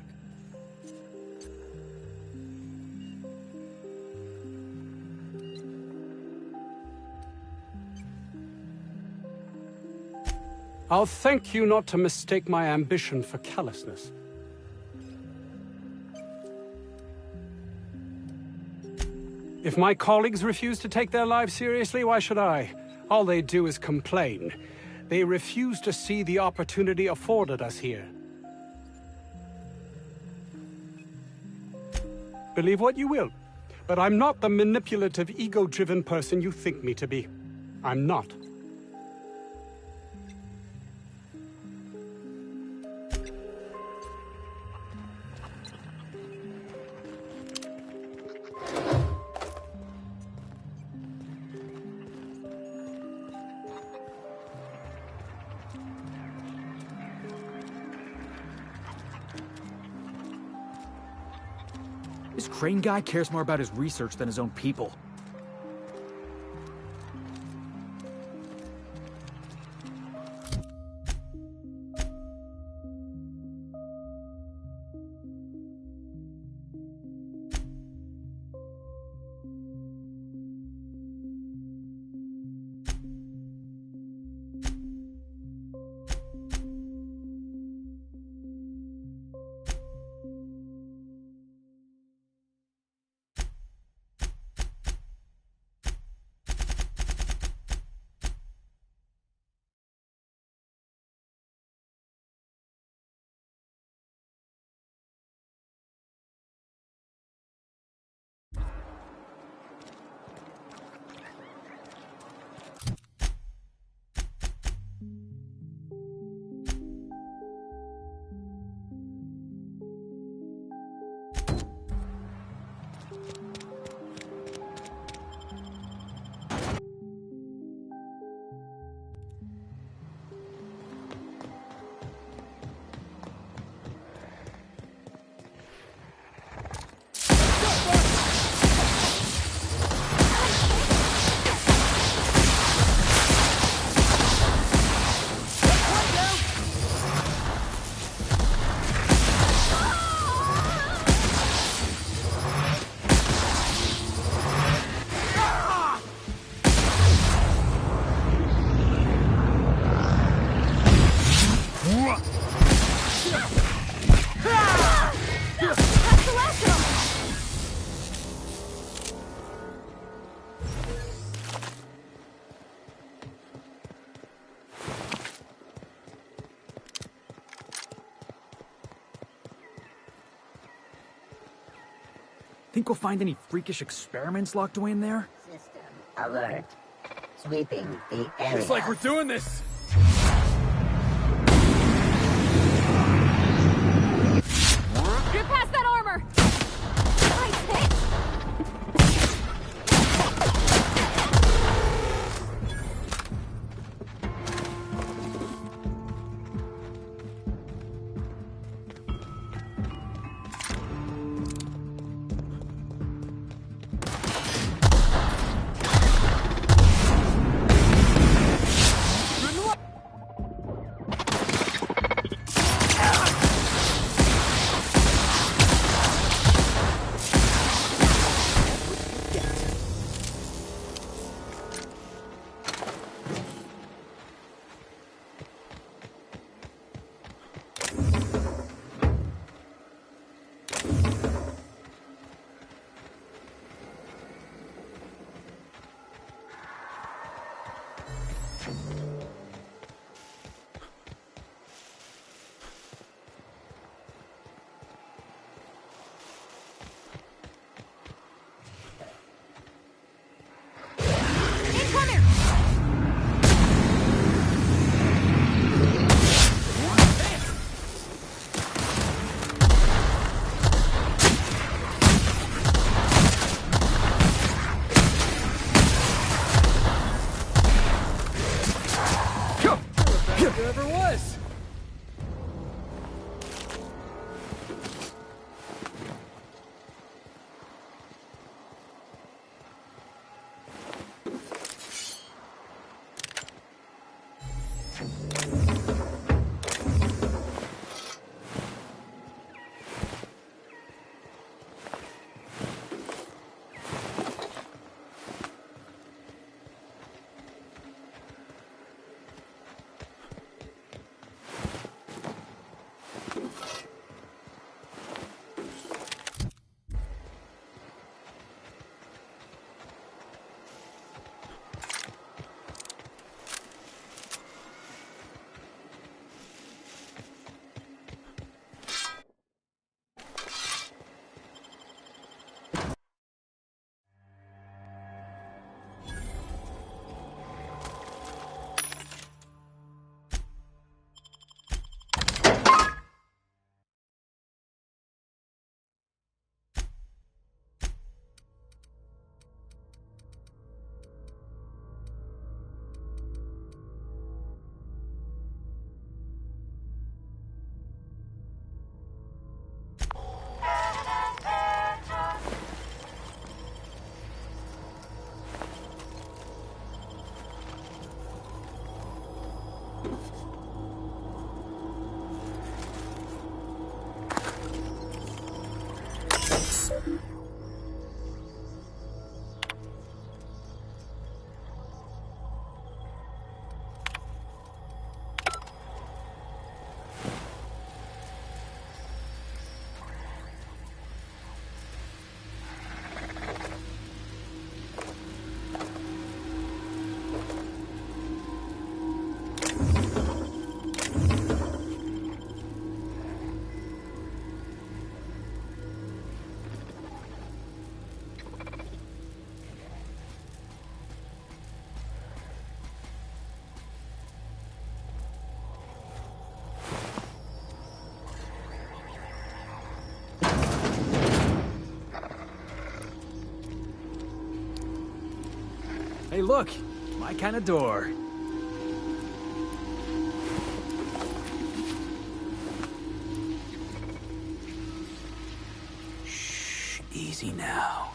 I'll thank you not to mistake my ambition for callousness. If my colleagues refuse to take their lives seriously, why should I? All they do is complain. They refuse to see the opportunity afforded us here. Believe what you will, but I'm not the manipulative, ego-driven person you think me to be. I'm not. This Crane guy cares more about his research than his own people. Think we'll find any freakish experiments locked away in there? System alert. Sweeping the area. Looks like we're doing this! Get past that armor! Nice hit! Hey, look! My kind of door. Shh, easy now.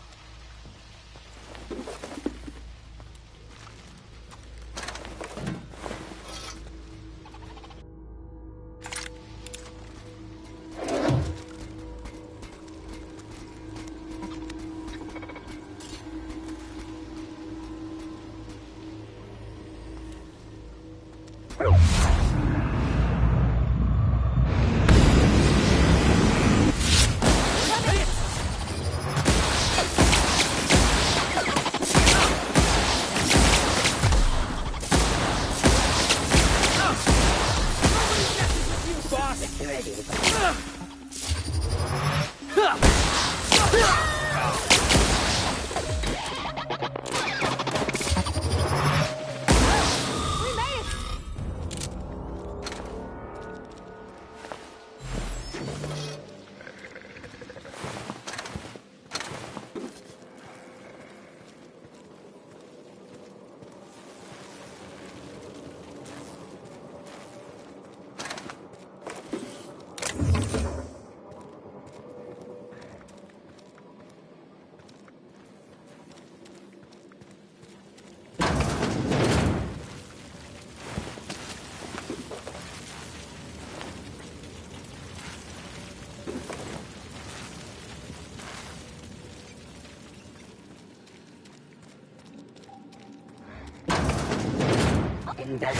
gas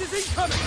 is incoming!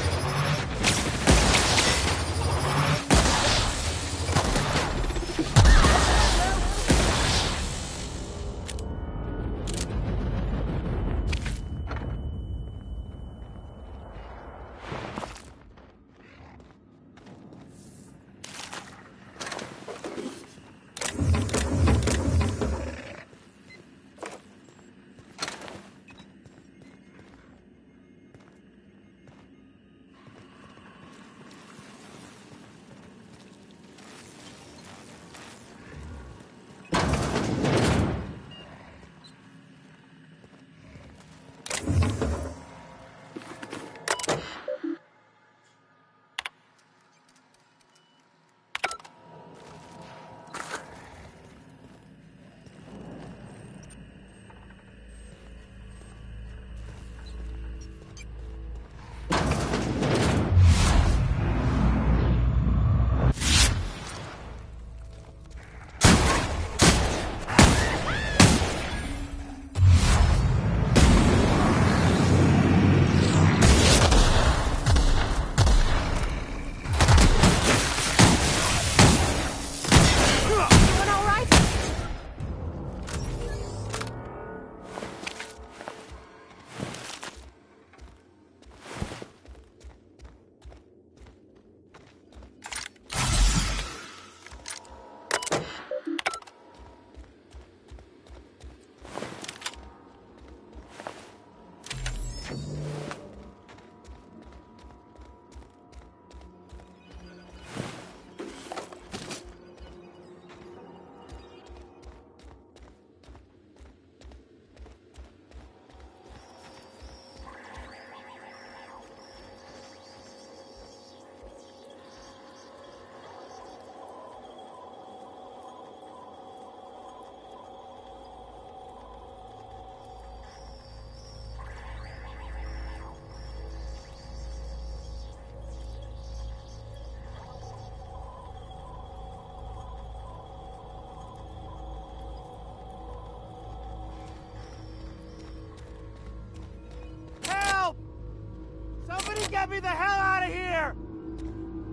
Get me the hell out of here!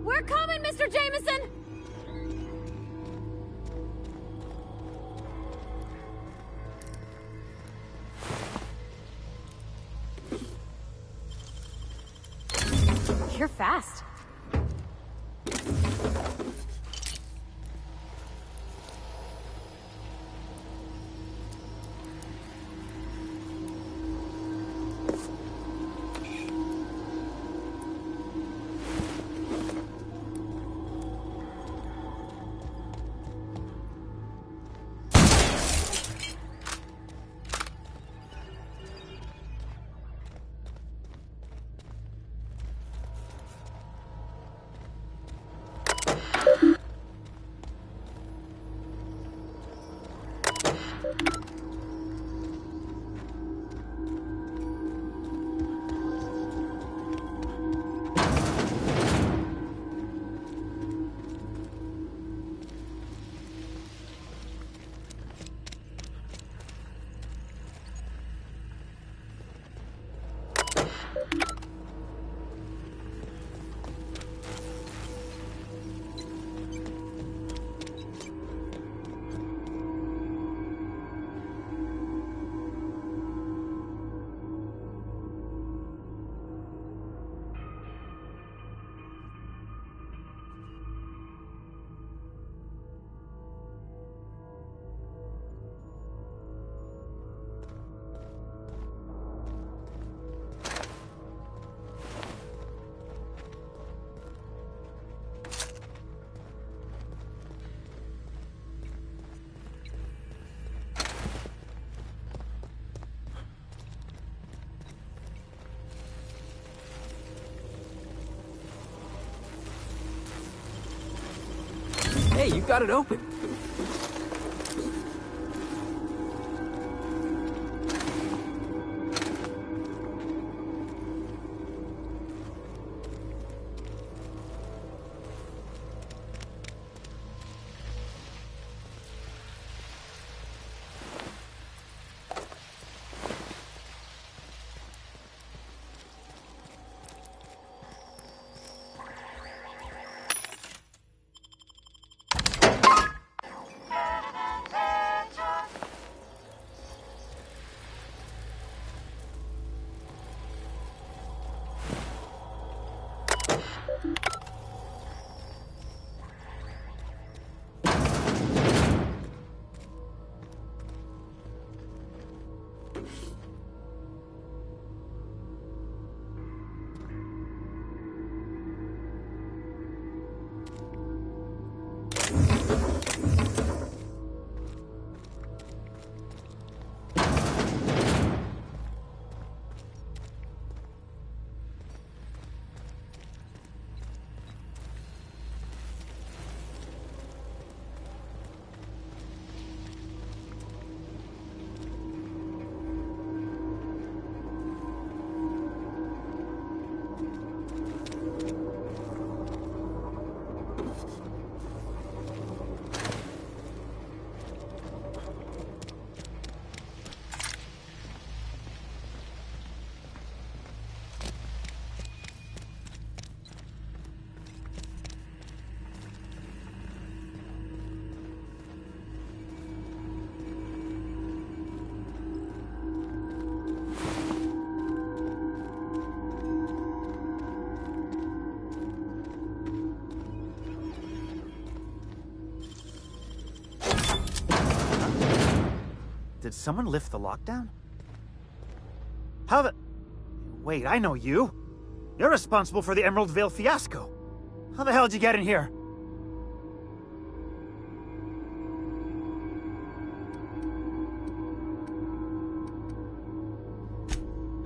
We're coming, Mr. Jameson! You're fast. Hey, you got it open. Did someone lift the lockdown? How the... Wait, I know you. You're responsible for the Emerald Vale fiasco. How the hell did you get in here?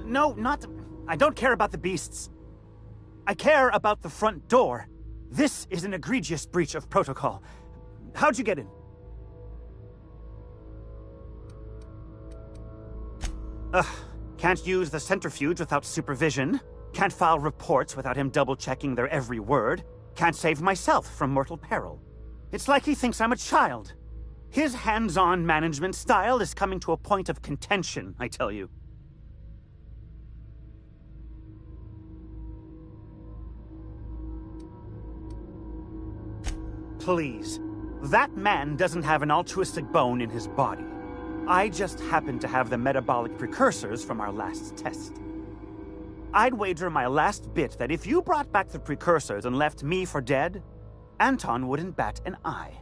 No, not... I don't care about the beasts. I care about the front door. This is an egregious breach of protocol. How'd you get in? Ugh. Can't use the centrifuge without supervision. Can't file reports without him double-checking their every word. Can't save myself from mortal peril. It's like he thinks I'm a child. His hands-on management style is coming to a point of contention, I tell you. Please. That man doesn't have an altruistic bone in his body. I just happen to have the metabolic precursors from our last test. I'd wager my last bit that if you brought back the precursors and left me for dead, Anton wouldn't bat an eye.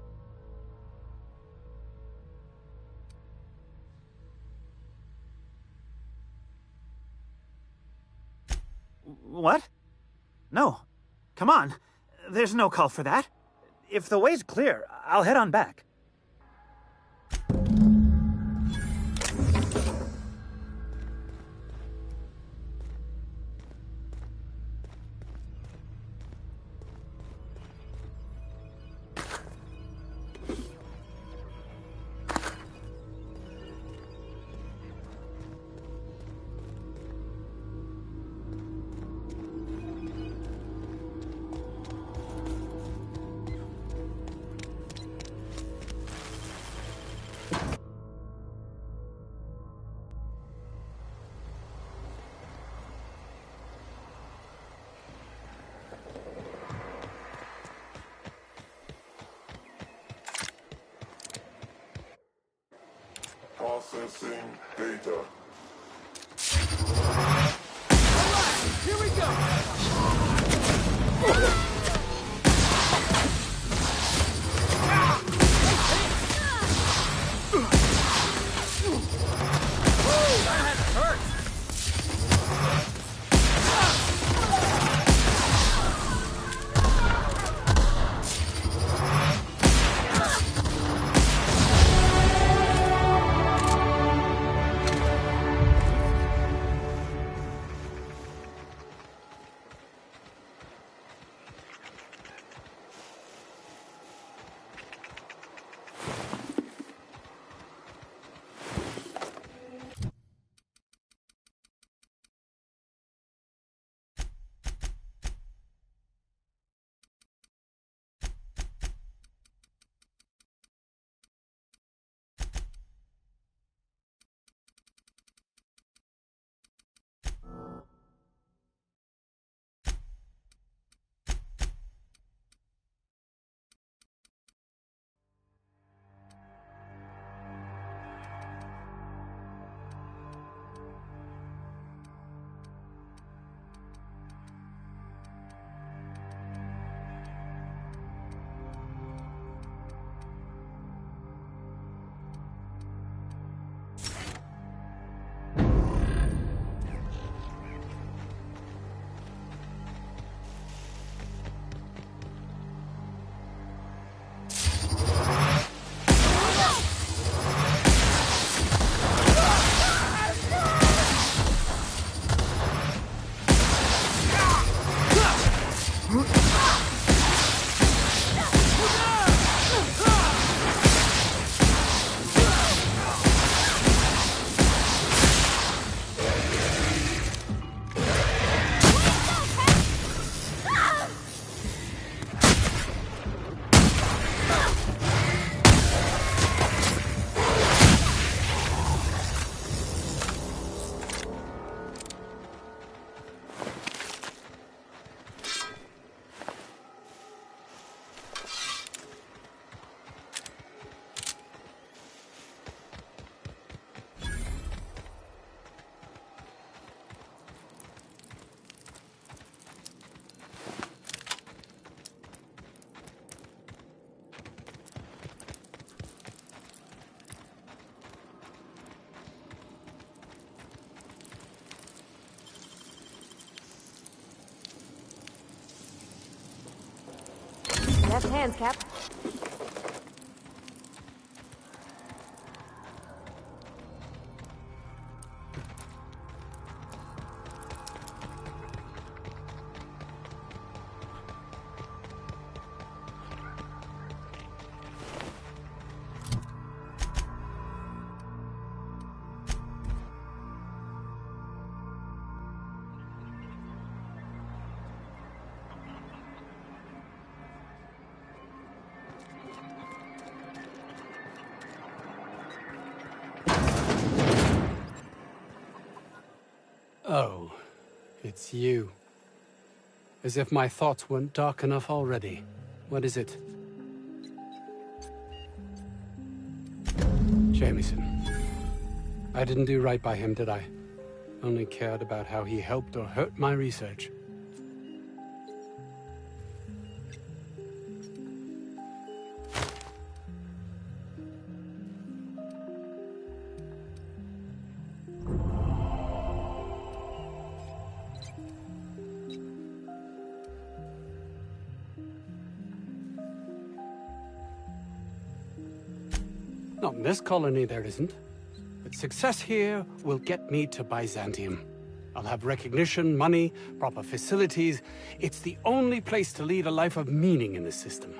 What? No. Come on. There's no call for that. If the way's clear, I'll head on back. Processing data. Here we go! Best hands, Cap. Oh, it's you. As if my thoughts weren't dark enough already. What is it? Jameson. I didn't do right by him, did I? Only cared about how he helped or hurt my research. Not in this colony, there isn't. But success here will get me to Byzantium. I'll have recognition, money, proper facilities. It's the only place to lead a life of meaning in this system.